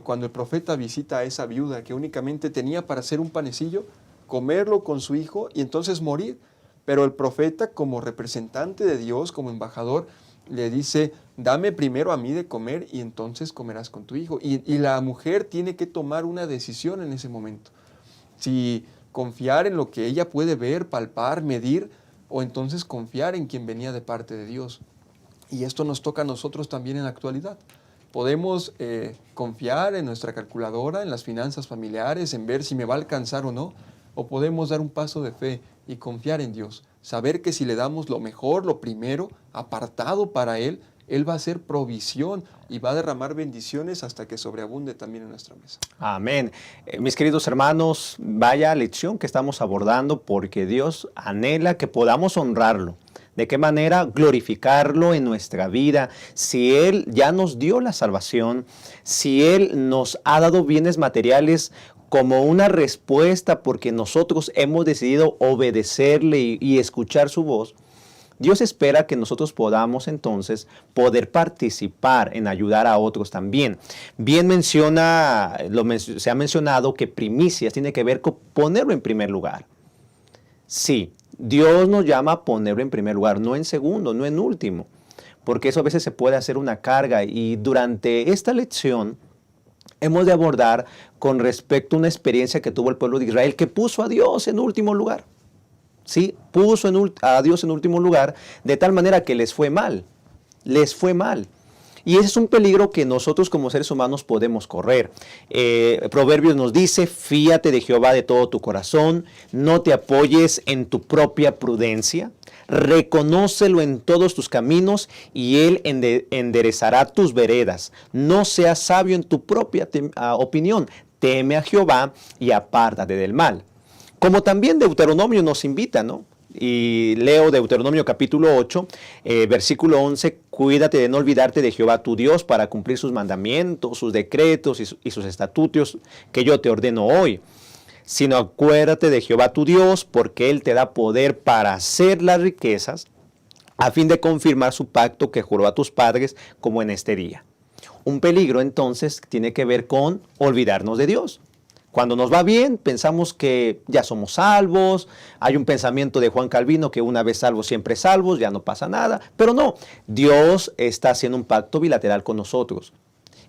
cuando el profeta visita a esa viuda que únicamente tenía para hacer un panecillo, comerlo con su hijo y entonces morir. Pero el profeta, como representante de Dios, como embajador, le dice: dame primero a mí de comer y entonces comerás con tu hijo. Y la mujer tiene que tomar una decisión en ese momento. Si confiar en lo que ella puede ver, palpar, medir, o entonces confiar en quien venía de parte de Dios. Y esto nos toca a nosotros también en la actualidad. Podemos confiar en nuestra calculadora, en las finanzas familiares, en ver si me va a alcanzar o no, o podemos dar un paso de fe y confiar en Dios. Saber que si le damos lo mejor, lo primero, apartado para Él, Él va a hacer provisión y va a derramar bendiciones hasta que sobreabunde también en nuestra mesa. Amén. Mis queridos hermanos, vaya lección que estamos abordando, porque Dios anhela que podamos honrarlo. ¿De qué manera? Glorificarlo en nuestra vida. Si Él ya nos dio la salvación, si Él nos ha dado bienes materiales como una respuesta porque nosotros hemos decidido obedecerle y escuchar su voz, Dios espera que nosotros podamos entonces poder participar en ayudar a otros también. Bien se ha mencionado que primicias tiene que ver con ponerlo en primer lugar. Sí, Dios nos llama a ponerlo en primer lugar, no en segundo, no en último, porque eso a veces se puede hacer una carga. Y durante esta lección hemos de abordar con respecto a una experiencia que tuvo el pueblo de Israel, que puso a Dios en último lugar. Sí, puso a Dios en último lugar, de tal manera que les fue mal. Les fue mal. Y ese es un peligro que nosotros como seres humanos podemos correr. Proverbios nos dice: fíate de Jehová de todo tu corazón, no te apoyes en tu propia prudencia, reconócelo en todos tus caminos y Él enderezará tus veredas. No seas sabio en tu propia opinión, teme a Jehová y apártate del mal. Como también Deuteronomio nos invita, ¿no? Y leo Deuteronomio capítulo 8, versículo 11, cuídate de no olvidarte de Jehová tu Dios para cumplir sus mandamientos, sus decretos y sus estatutos que yo te ordeno hoy. sino acuérdate de Jehová tu Dios, porque Él te da poder para hacer las riquezas, a fin de confirmar su pacto que juró a tus padres, como en este día. Un peligro entonces tiene que ver con olvidarnos de Dios. Cuando nos va bien, pensamos que ya somos salvos. Hay un pensamiento de Juan Calvino que una vez salvos, siempre salvos, ya no pasa nada. Pero no, Dios está haciendo un pacto bilateral con nosotros.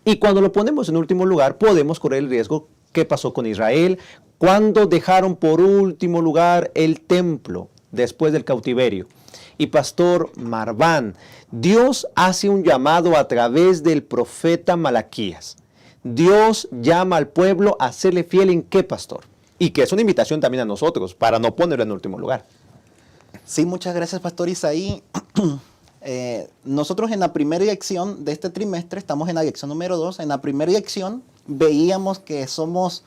Y cuando lo ponemos en último lugar, podemos correr el riesgo. ¿Qué pasó con Israel? Cuando dejaron por último lugar el templo después del cautiverio. Y Pastor Marván, Dios hace un llamado a través del profeta Malaquías. Dios llama al pueblo a serle fiel en qué, pastor. Y que es una invitación también a nosotros, para no ponerlo en último lugar. Sí, muchas gracias, Pastor Isaí. Nosotros en la primera lección de este trimestre, estamos en la lección número 2, en la primera lección veíamos que somos,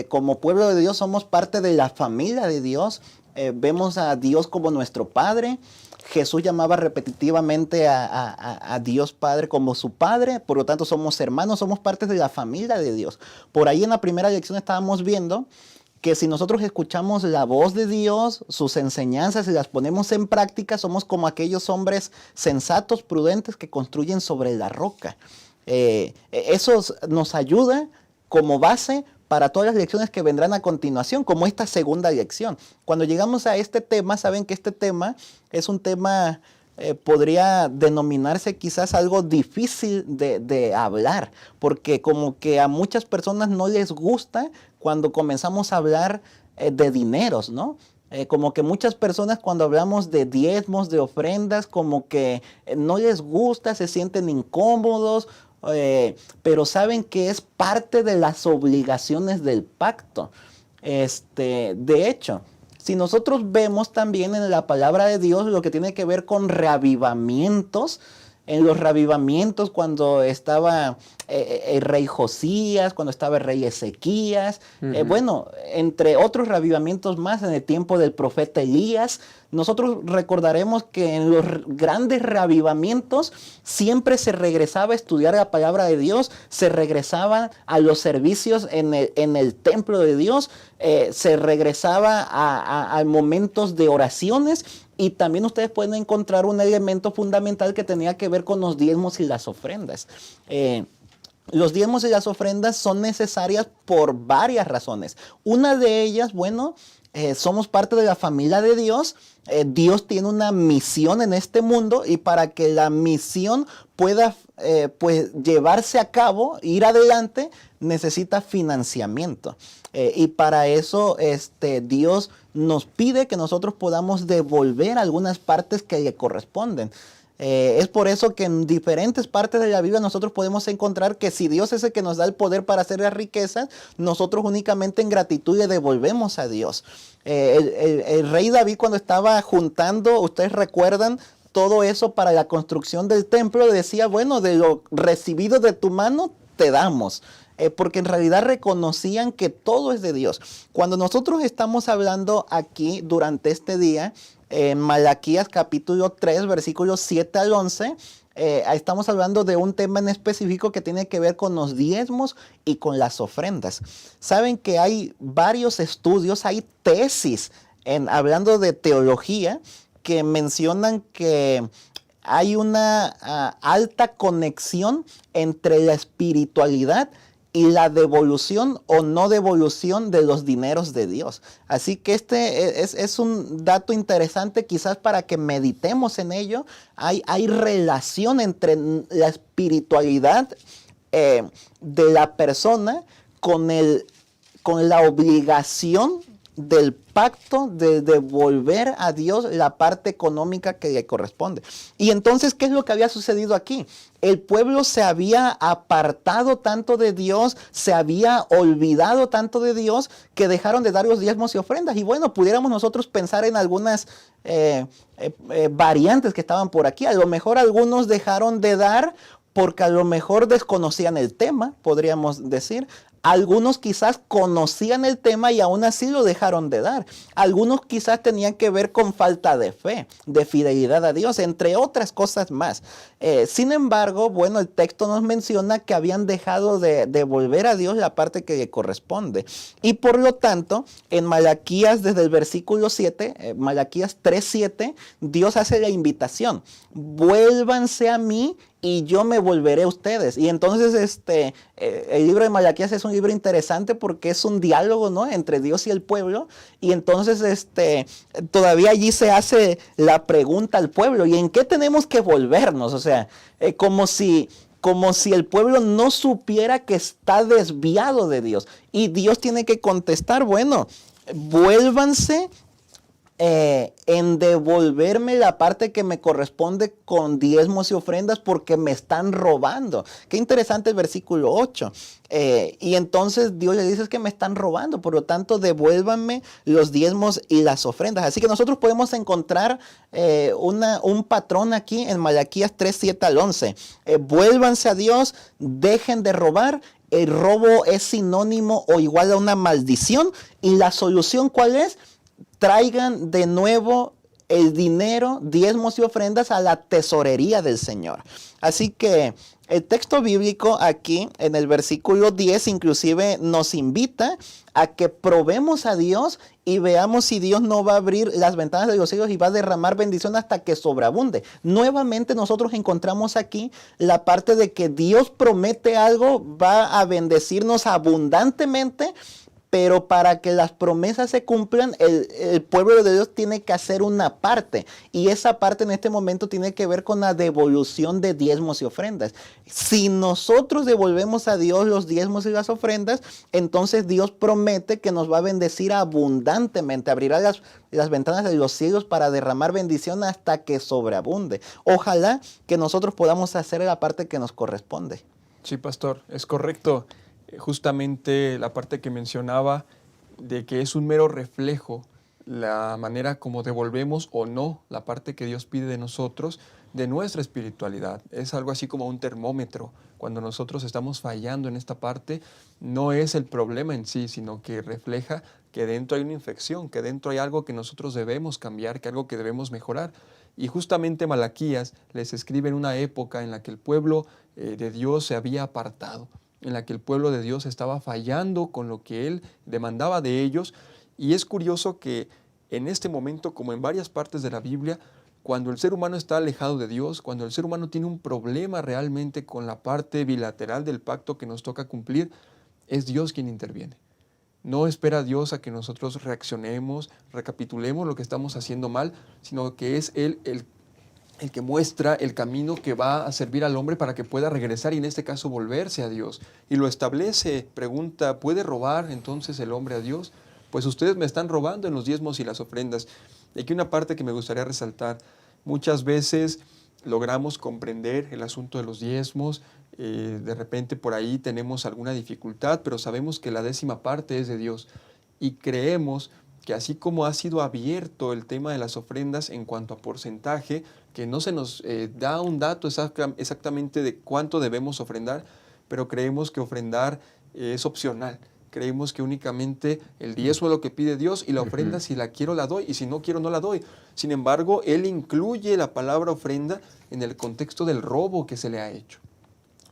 como pueblo de Dios, somos parte de la familia de Dios. Vemos a Dios como nuestro Padre. Jesús llamaba repetitivamente a Dios Padre como su Padre, por lo tanto somos hermanos, somos parte de la familia de Dios. Por ahí en la primera lección estábamos viendo que si nosotros escuchamos la voz de Dios, sus enseñanzas y las ponemos en práctica, somos como aquellos hombres sensatos, prudentes que construyen sobre la roca. Eso nos ayuda como base para todas las lecciones que vendrán a continuación, como esta segunda lección. Cuando llegamos a este tema, saben que este tema es un tema, podría denominarse quizás algo difícil de hablar, porque como que a muchas personas no les gusta cuando comenzamos a hablar de dineros, ¿no? Como que muchas personas cuando hablamos de diezmos, de ofrendas, como que no les gusta, se sienten incómodos, pero saben que es parte de las obligaciones del pacto. De hecho, si nosotros vemos también en la palabra de Dios lo que tiene que ver con reavivamientos, en los reavivamientos cuando estaba el rey Josías, cuando estaba el rey Ezequías, bueno, entre otros reavivamientos más en el tiempo del profeta Elías, nosotros recordaremos que en los grandes reavivamientos siempre se regresaba a estudiar la palabra de Dios, se regresaba a los servicios en el templo de Dios, se regresaba a momentos de oraciones. Y también ustedes pueden encontrar un elemento fundamental que tenía que ver con los diezmos y las ofrendas. Los diezmos y las ofrendas son necesarias por varias razones. Una de ellas, bueno, somos parte de la familia de Dios. Dios tiene una misión en este mundo y para que la misión pueda pues llevarse a cabo, ir adelante, necesita financiamiento. Y para eso Dios nos pide que nosotros podamos devolver algunas partes que le corresponden. Es por eso que en diferentes partes de la Biblia nosotros podemos encontrar que si Dios es el que nos da el poder para hacer las riquezas, nosotros únicamente en gratitud le devolvemos a Dios. El rey David cuando estaba juntando, ustedes recuerdan, todo eso para la construcción del templo, decía, bueno, de lo recibido de tu mano te damos. Porque en realidad reconocían que todo es de Dios. Cuando nosotros estamos hablando aquí durante este día, en Malaquías capítulo 3, versículos 7 al 11, estamos hablando de un tema en específico que tiene que ver con los diezmos y con las ofrendas. Saben que hay varios estudios, hay tesis hablando de teología que mencionan que hay una alta conexión entre la espiritualidad y la devolución o no devolución de los dineros de Dios. Así que este es un dato interesante quizás para que meditemos en ello. Hay relación entre la espiritualidad de la persona con la obligación del pacto de devolver a Dios la parte económica que le corresponde. Y entonces, ¿qué es lo que había sucedido aquí? El pueblo se había apartado tanto de Dios, se había olvidado tanto de Dios, que dejaron de dar los diezmos y ofrendas. Y bueno, pudiéramos nosotros pensar en algunas variantes que estaban por aquí. A lo mejor algunos dejaron de dar porque a lo mejor desconocían el tema, podríamos decir. Algunos quizás conocían el tema y aún así lo dejaron de dar. Algunos quizás tenían que ver con falta de fe, de fidelidad a Dios, entre otras cosas más. Sin embargo, bueno, el texto nos menciona que habían dejado de devolver a Dios la parte que le corresponde. Y por lo tanto, en Malaquías, desde el versículo 7, Malaquías 3:7, Dios hace la invitación: vuélvanse a mí y yo me volveré a ustedes. Y entonces el libro de Malaquías es un libro interesante porque es un diálogo, ¿no?, entre Dios y el pueblo. Y entonces todavía allí se hace la pregunta al pueblo: ¿y en qué tenemos que volvernos? O sea, como si el pueblo no supiera que está desviado de Dios. Y Dios tiene que contestar: bueno, vuélvanse en devolverme la parte que me corresponde con diezmos y ofrendas, porque me están robando. Qué interesante el versículo 8. Y entonces Dios le dice: es que me están robando, por lo tanto devuélvanme los diezmos y las ofrendas. Así que nosotros podemos encontrar un patrón aquí en Malaquías 3:7 al 11. Vuélvanse a Dios, dejen de robar. El robo es sinónimo o igual a una maldición. Y la solución, ¿cuál es? Traigan de nuevo el dinero, diezmos y ofrendas a la tesorería del Señor. Así que el texto bíblico aquí en el versículo 10 inclusive nos invita a que probemos a Dios y veamos si Dios no va a abrir las ventanas de los cielos y va a derramar bendición hasta que sobreabunde. Nuevamente nosotros encontramos aquí la parte de que Dios promete algo, va a bendecirnos abundantemente. Pero para que las promesas se cumplan, el pueblo de Dios tiene que hacer una parte. Y esa parte en este momento tiene que ver con la devolución de diezmos y ofrendas. Si nosotros devolvemos a Dios los diezmos y las ofrendas, entonces Dios promete que nos va a bendecir abundantemente. Abrirá las ventanas de los cielos para derramar bendición hasta que sobreabunde. Ojalá que nosotros podamos hacer la parte que nos corresponde. Sí, pastor, es correcto. Justamente la parte que mencionaba de que es un mero reflejo la manera como devolvemos o no la parte que Dios pide de nosotros, de nuestra espiritualidad. Es algo así como un termómetro. Cuando nosotros estamos fallando en esta parte, no es el problema en sí, sino que refleja que dentro hay una infección, que dentro hay algo que nosotros debemos cambiar, que algo que debemos mejorar. Y justamente Malaquías les escribe en una época en la que el pueblo de Dios se había apartado, en la que el pueblo de Dios estaba fallando con lo que Él demandaba de ellos. Y es curioso que en este momento, como en varias partes de la Biblia, cuando el ser humano está alejado de Dios, cuando el ser humano tiene un problema realmente con la parte bilateral del pacto que nos toca cumplir, es Dios quien interviene. No espera Dios a que nosotros reaccionemos, recapitulemos lo que estamos haciendo mal, sino que es Él el que muestra el camino que va a servir al hombre para que pueda regresar y en este caso volverse a Dios. Y lo establece, pregunta: ¿puede robar entonces el hombre a Dios? Pues ustedes me están robando en los diezmos y las ofrendas. Y aquí una parte que me gustaría resaltar: muchas veces logramos comprender el asunto de los diezmos, de repente por ahí tenemos alguna dificultad, pero sabemos que la 10ª parte es de Dios y creemos que así como ha sido abierto el tema de las ofrendas en cuanto a porcentaje, que no se nos da un dato exactamente de cuánto debemos ofrendar, pero creemos que ofrendar es opcional. Creemos que únicamente el diezmo es lo que pide Dios y la ofrenda, si la quiero la doy y si no quiero no la doy. Sin embargo, Él incluye la palabra ofrenda en el contexto del robo que se le ha hecho.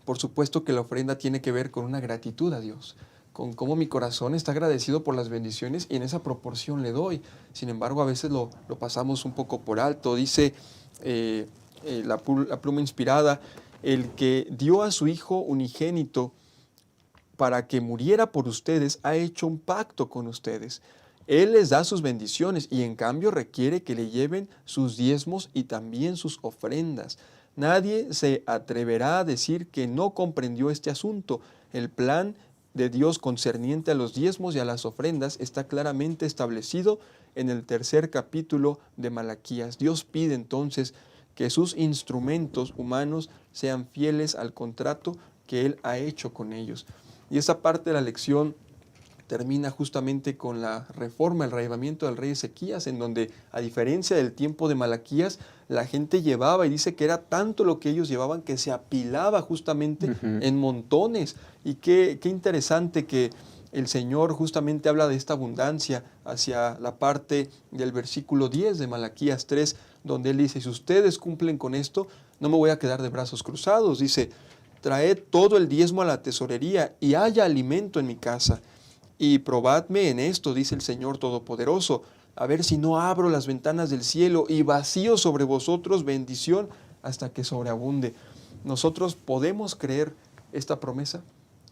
Por supuesto que la ofrenda tiene que ver con una gratitud a Dios, con cómo mi corazón está agradecido por las bendiciones y en esa proporción le doy. Sin embargo, a veces lo pasamos un poco por alto. Dice la pluma inspirada: el que dio a su Hijo unigénito para que muriera por ustedes, ha hecho un pacto con ustedes. Él les da sus bendiciones y en cambio requiere que le lleven sus diezmos y también sus ofrendas. Nadie se atreverá a decir que no comprendió este asunto. El plan de Dios concerniente a los diezmos y a las ofrendas está claramente establecido en el 3er capítulo de Malaquías. Dios pide entonces que sus instrumentos humanos sean fieles al contrato que Él ha hecho con ellos. Y esa parte de la lección termina justamente con la reforma, el reavivamiento del rey Ezequías, en donde, a diferencia del tiempo de Malaquías, la gente llevaba, y dice que era tanto lo que ellos llevaban que se apilaba justamente en montones. Y qué interesante que el Señor justamente habla de esta abundancia hacia la parte del versículo 10 de Malaquías 3, donde Él dice, si ustedes cumplen con esto, no me voy a quedar de brazos cruzados. Dice, traed todo el diezmo a la tesorería y haya alimento en mi casa. Y probadme en esto, dice el Señor Todopoderoso, a ver si no abro las ventanas del cielo y vacío sobre vosotros bendición hasta que sobreabunde. Nosotros podemos creer esta promesa.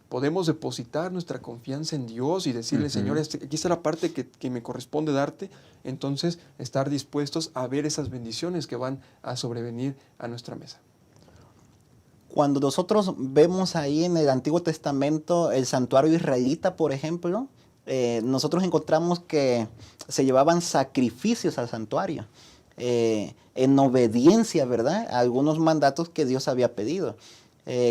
Podemos depositar nuestra confianza en Dios y decirle, Señor, aquí está la parte que me corresponde darte. Entonces, estar dispuestos a ver esas bendiciones que van a sobrevenir a nuestra mesa. Cuando nosotros vemos ahí en el Antiguo Testamento el santuario israelita, por ejemplo, nosotros encontramos que se llevaban sacrificios al santuario, en obediencia, ¿verdad?, a algunos mandatos que Dios había pedido.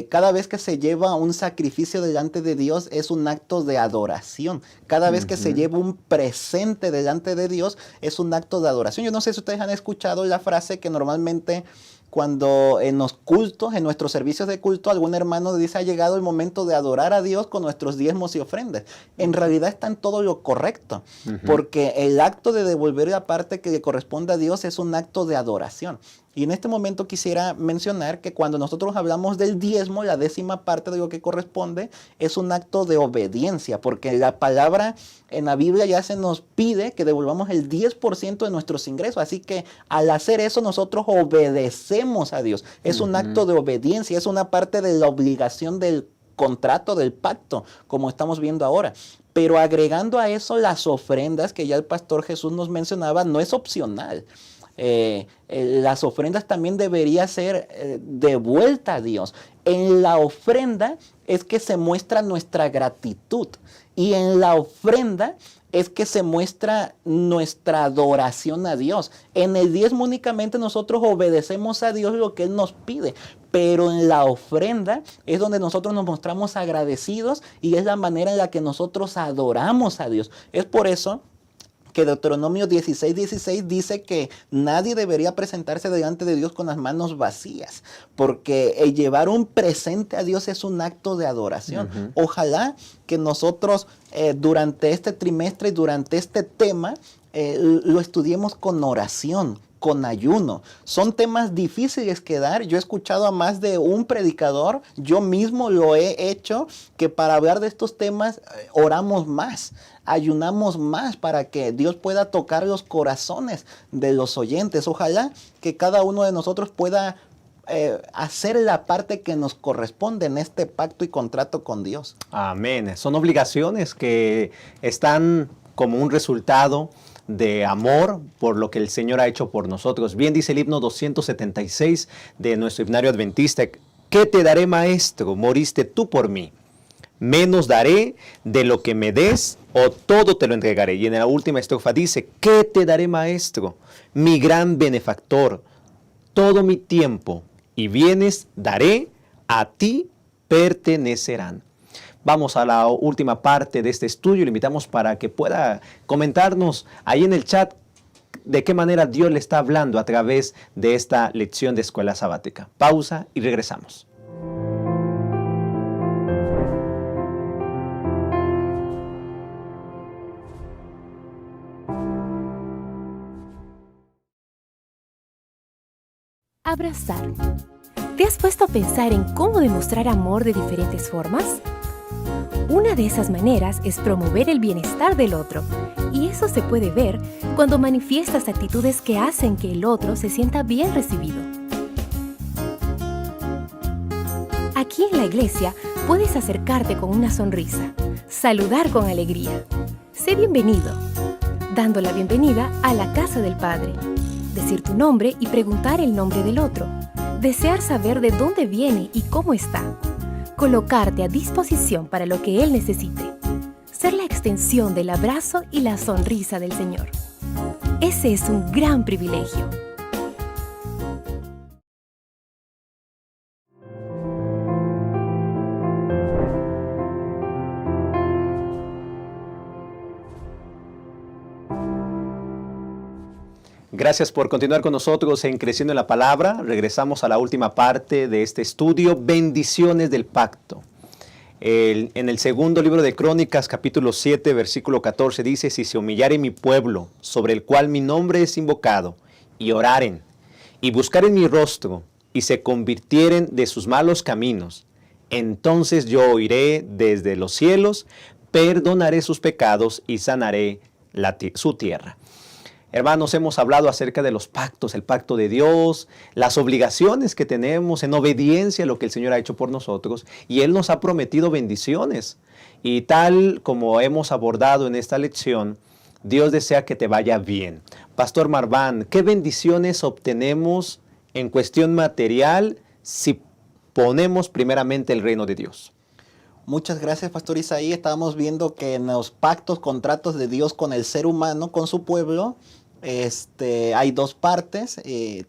Cada vez que se lleva un sacrificio delante de Dios es un acto de adoración. Cada vez que se lleva un presente delante de Dios es un acto de adoración. Yo no sé si ustedes han escuchado la frase que normalmente cuando en los cultos, en nuestros servicios de culto, algún hermano dice, ha llegado el momento de adorar a Dios con nuestros diezmos y ofrendas. En realidad está en todo lo correcto, porque el acto de devolver la parte que le corresponde a Dios es un acto de adoración. Y en este momento quisiera mencionar que cuando nosotros hablamos del diezmo, la 10ª parte de lo que corresponde es un acto de obediencia, porque la palabra en la Biblia ya se nos pide que devolvamos el 10% de nuestros ingresos. Así que al hacer eso nosotros obedecemos a Dios. Es un acto de obediencia, es una parte de la obligación del contrato, del pacto, como estamos viendo ahora. Pero agregando a eso las ofrendas que ya el pastor Jesús nos mencionaba, no es opcional. Las ofrendas también debería ser de vuelta a Dios. En la ofrenda es que se muestra nuestra gratitud, y en la ofrenda es que se muestra nuestra adoración a Dios. En el diezmo únicamente nosotros obedecemos a Dios lo que Él nos pide, pero en la ofrenda es donde nosotros nos mostramos agradecidos y es la manera en la que nosotros adoramos a Dios. Es por eso que Deuteronomio 16:16 dice que nadie debería presentarse delante de Dios con las manos vacías, porque el llevar un presente a Dios es un acto de adoración. Ojalá que nosotros durante este trimestre y durante este tema lo estudiemos con oración, con ayuno. Son temas difíciles que dar. Yo he escuchado a más de un predicador, yo mismo lo he hecho, que para hablar de estos temas oramos más, ayunamos más para que Dios pueda tocar los corazones de los oyentes. Ojalá que cada uno de nosotros pueda hacer la parte que nos corresponde en este pacto y contrato con Dios. Amén. Son obligaciones que están como un resultado de amor por lo que el Señor ha hecho por nosotros. Bien dice el himno 276 de nuestro himnario adventista: ¿qué te daré, maestro? Moriste tú por mí. Menos daré de lo que me des, o todo te lo entregaré. Y en la última estrofa dice: ¿qué te daré, maestro? Mi gran benefactor. Todo mi tiempo y bienes daré, a ti pertenecerán. Vamos a la última parte de este estudio. Le invitamos para que pueda comentarnos ahí en el chat de qué manera Dios le está hablando a través de esta lección de escuela sabática. Pausa y regresamos. Abrazar. ¿Te has puesto a pensar en cómo demostrar amor de diferentes formas? Una de esas maneras es promover el bienestar del otro, y eso se puede ver cuando manifiestas actitudes que hacen que el otro se sienta bien recibido. Aquí en la iglesia puedes acercarte con una sonrisa, saludar con alegría, sé bienvenido, dando la bienvenida a la casa del Padre, decir tu nombre y preguntar el nombre del otro, desear saber de dónde viene y cómo está, colocarte a disposición para lo que Él necesite, ser la extensión del abrazo y la sonrisa del Señor. Ese es un gran privilegio. Gracias por continuar con nosotros en Creciendo en la Palabra. Regresamos a la última parte de este estudio, bendiciones del pacto. En el segundo libro de Crónicas, capítulo 7, versículo 14, dice: si se humillare mi pueblo, sobre el cual mi nombre es invocado, y oraren, y buscaren mi rostro, y se convirtieren de sus malos caminos, entonces yo oiré desde los cielos, perdonaré sus pecados y sanaré su tierra. Hermanos, hemos hablado acerca de los pactos, el pacto de Dios, las obligaciones que tenemos en obediencia a lo que el Señor ha hecho por nosotros, y Él nos ha prometido bendiciones. Y tal como hemos abordado en esta lección, Dios desea que te vaya bien. Pastor Marván, ¿qué bendiciones obtenemos en cuestión material si ponemos primeramente el reino de Dios? Muchas gracias, Pastor Isaí. Estábamos viendo que en los pactos, contratos de Dios con el ser humano, con su pueblo, hay dos partes.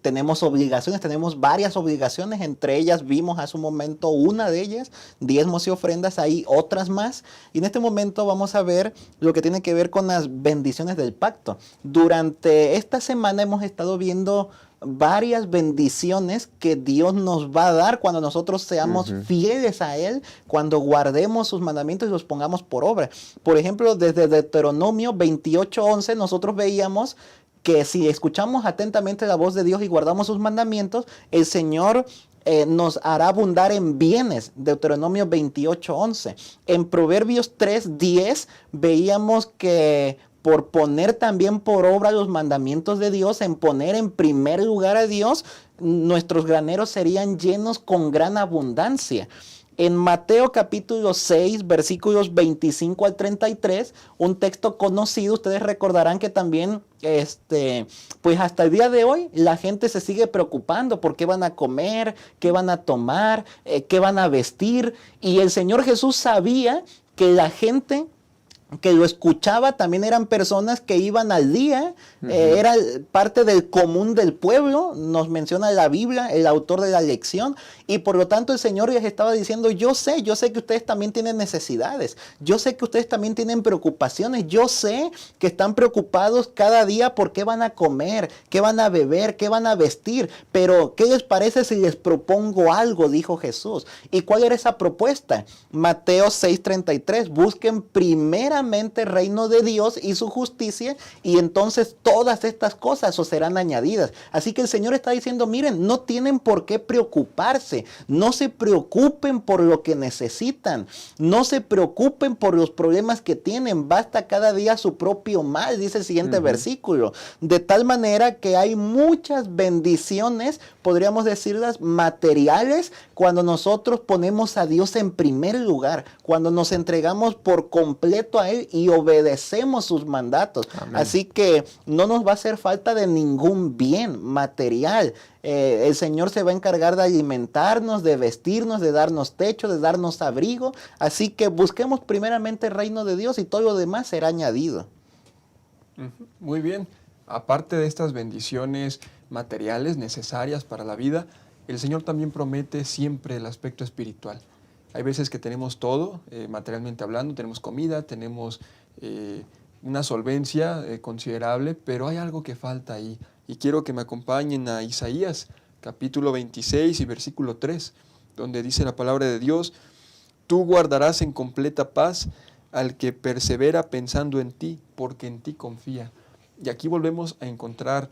Tenemos obligaciones, tenemos varias obligaciones. Entre ellas vimos hace un momento una de ellas, diezmos y ofrendas. Hay otras más. Y en este momento vamos a ver lo que tiene que ver con las bendiciones del pacto. Durante esta semana hemos estado viendo varias bendiciones que Dios nos va a dar cuando nosotros seamos fieles a Él, cuando guardemos sus mandamientos y los pongamos por obra. Por ejemplo, desde Deuteronomio 28:11 nosotros veíamos que si escuchamos atentamente la voz de Dios y guardamos sus mandamientos, el Señor nos hará abundar en bienes. Deuteronomio 28:11. En Proverbios 3:10 veíamos que por poner también por obra los mandamientos de Dios, en poner en primer lugar a Dios, nuestros graneros serían llenos con gran abundancia. En Mateo capítulo 6, versículos 25 al 33, un texto conocido, ustedes recordarán que también, pues hasta el día de hoy, la gente se sigue preocupando por qué van a comer, qué van a tomar, qué van a vestir. Y el Señor Jesús sabía que la gente que lo escuchaba también eran personas que iban al día, era parte del común del pueblo, nos menciona la Biblia, el autor de la lección, y por lo tanto el Señor les estaba diciendo: yo sé que ustedes también tienen necesidades, yo sé que ustedes también tienen preocupaciones, yo sé que están preocupados cada día por qué van a comer, qué van a beber, qué van a vestir, pero ¿qué les parece si les propongo algo?, dijo Jesús. ¿Y cuál era esa propuesta? Mateo 6:33, busquen primeramente el reino de Dios y su justicia, y entonces todas estas cosas os serán añadidas. Así que el Señor está diciendo: miren, no tienen por qué preocuparse, no se preocupen por lo que necesitan, no se preocupen por los problemas que tienen, basta cada día su propio mal, dice el siguiente versículo. De tal manera que hay muchas bendiciones, podríamos decirlas materiales, cuando nosotros ponemos a Dios en primer lugar, cuando nos entregamos por completo a Él y obedecemos sus mandatos. Amén. Así que no nos va a hacer falta de ningún bien material. El Señor se va a encargar de alimentarnos, de vestirnos, de darnos techo, de darnos abrigo. Así que busquemos primeramente el reino de Dios y todo lo demás será añadido. Muy bien. Aparte de estas bendiciones materiales necesarias para la vida, el Señor también promete siempre el aspecto espiritual. Hay veces que tenemos todo, materialmente hablando, tenemos comida, tenemos una solvencia considerable, pero hay algo que falta ahí. Y quiero que me acompañen a Isaías, capítulo 26 y versículo 3, donde dice la palabra de Dios: tú guardarás en completa paz al que persevera pensando en ti, porque en ti confía. Y aquí volvemos a encontrar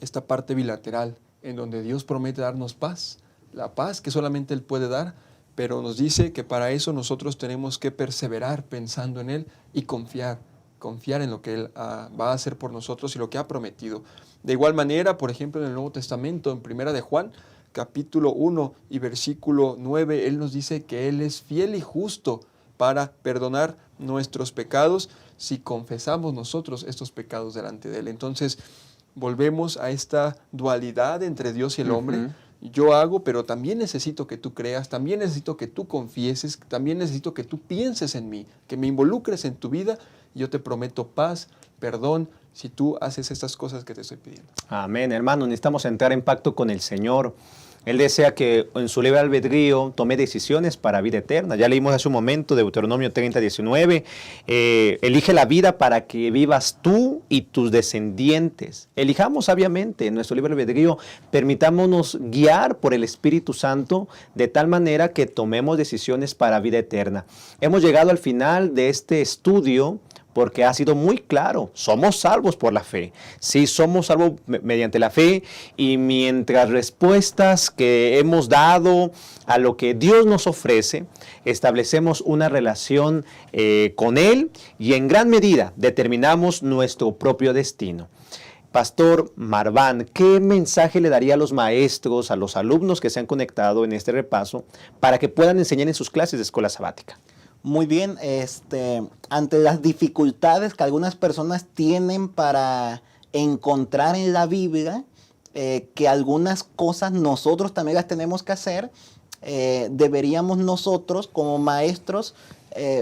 esta parte bilateral, en donde Dios promete darnos paz, la paz que solamente Él puede dar, pero nos dice que para eso nosotros tenemos que perseverar pensando en Él y confiar en lo que Él va a hacer por nosotros y lo que ha prometido. De igual manera, por ejemplo, en el Nuevo Testamento, en Primera de Juan, capítulo 1 y versículo 9, Él nos dice que Él es fiel y justo para perdonar nuestros pecados si confesamos nosotros estos pecados delante de Él. Entonces, volvemos a esta dualidad entre Dios y el hombre. Yo hago, pero también necesito que tú creas, también necesito que tú confieses, también necesito que tú pienses en mí, que me involucres en tu vida, y yo te prometo paz, perdón, si tú haces estas cosas que te estoy pidiendo. Amén, hermano. Necesitamos entrar en pacto con el Señor. Él desea que en su libre albedrío tome decisiones para vida eterna. Ya leímos hace un momento Deuteronomio 30:19. Elige la vida para que vivas tú y tus descendientes. Elijamos sabiamente en nuestro libre albedrío. Permitámonos guiar por el Espíritu Santo de tal manera que tomemos decisiones para vida eterna. Hemos llegado al final de este estudio porque ha sido muy claro, somos salvos por la fe. Sí, somos salvos mediante la fe, y mientras respuestas que hemos dado a lo que Dios nos ofrece, establecemos una relación con Él y en gran medida determinamos nuestro propio destino. Pastor Marván, ¿qué mensaje le daría a los maestros, a los alumnos que se han conectado en este repaso para que puedan enseñar en sus clases de escuela sabática? Muy bien, ante las dificultades que algunas personas tienen para encontrar en la Biblia, que algunas cosas nosotros también las tenemos que hacer, deberíamos nosotros como maestros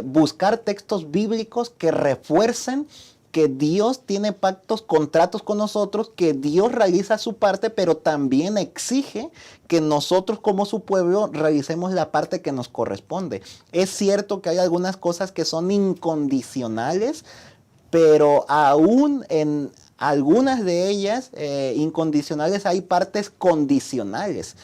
buscar textos bíblicos que refuercen que Dios tiene pactos, contratos con nosotros, que Dios realiza su parte, pero también exige que nosotros como su pueblo realicemos la parte que nos corresponde. Es cierto que hay algunas cosas que son incondicionales, pero aún en algunas de ellas incondicionales hay partes condicionales.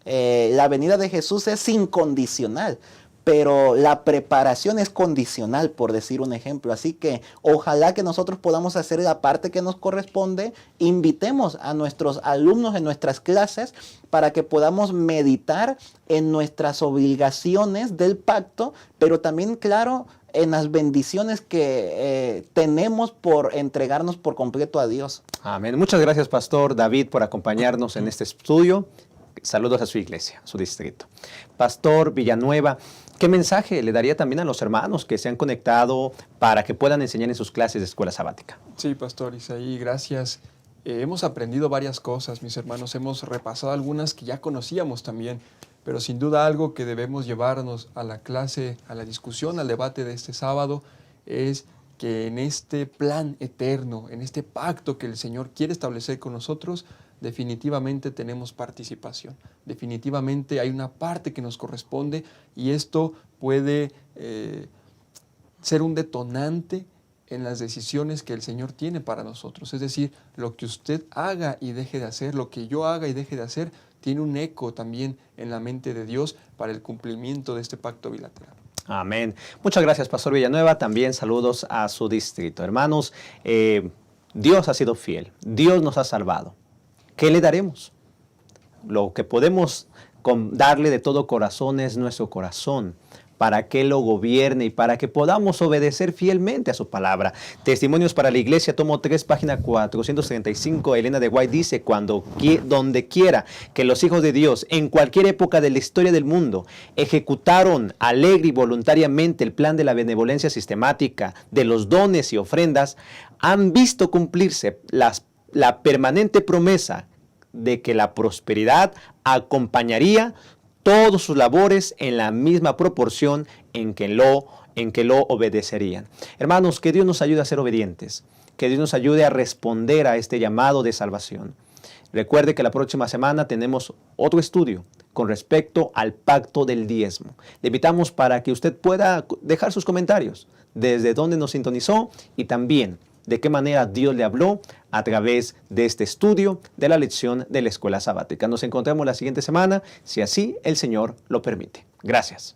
La venida de Jesús es incondicional, pero la preparación es condicional, por decir un ejemplo. Así que ojalá que nosotros podamos hacer la parte que nos corresponde. Invitemos a nuestros alumnos en nuestras clases para que podamos meditar en nuestras obligaciones del pacto, pero también, claro, en las bendiciones que tenemos por entregarnos por completo a Dios. Amén. Muchas gracias, Pastor David, por acompañarnos en este estudio. Saludos a su iglesia, a su distrito. Pastor Villanueva, ¿qué mensaje le daría también a los hermanos que se han conectado para que puedan enseñar en sus clases de escuela sabática? Sí, Pastor Isaí, gracias. Hemos aprendido varias cosas, mis hermanos. Hemos repasado algunas que ya conocíamos también, pero sin duda algo que debemos llevarnos a la clase, a la discusión, al debate de este sábado, es que en este plan eterno, en este pacto que el Señor quiere establecer con nosotros, definitivamente tenemos participación. Definitivamente hay una parte que nos corresponde, y esto puede ser un detonante en las decisiones que el Señor tiene para nosotros. Es decir, lo que usted haga y deje de hacer, lo que yo haga y deje de hacer, tiene un eco también en la mente de Dios para el cumplimiento de este pacto bilateral. Amén. Muchas gracias, Pastor Villanueva. También saludos a su distrito. Hermanos, Dios ha sido fiel. Dios nos ha salvado. ¿Qué le daremos? Lo que podemos darle de todo corazón es nuestro corazón, para que Él lo gobierne y para que podamos obedecer fielmente a su palabra. Testimonios para la Iglesia, tomo 3, página 435. Elena de White dice: donde quiera que los hijos de Dios, en cualquier época de la historia del mundo, ejecutaron alegre y voluntariamente el plan de la benevolencia sistemática, de los dones y ofrendas, han visto cumplirse la permanente promesa de que la prosperidad acompañaría todas sus labores en la misma proporción en que lo obedecerían. Hermanos, que Dios nos ayude a ser obedientes, que Dios nos ayude a responder a este llamado de salvación. Recuerde que la próxima semana tenemos otro estudio con respecto al pacto del diezmo. Le invitamos para que usted pueda dejar sus comentarios, desde dónde nos sintonizó y también de qué manera Dios le habló a través de este estudio de la lección de la escuela sabática. Nos encontramos la siguiente semana, si así el Señor lo permite. Gracias.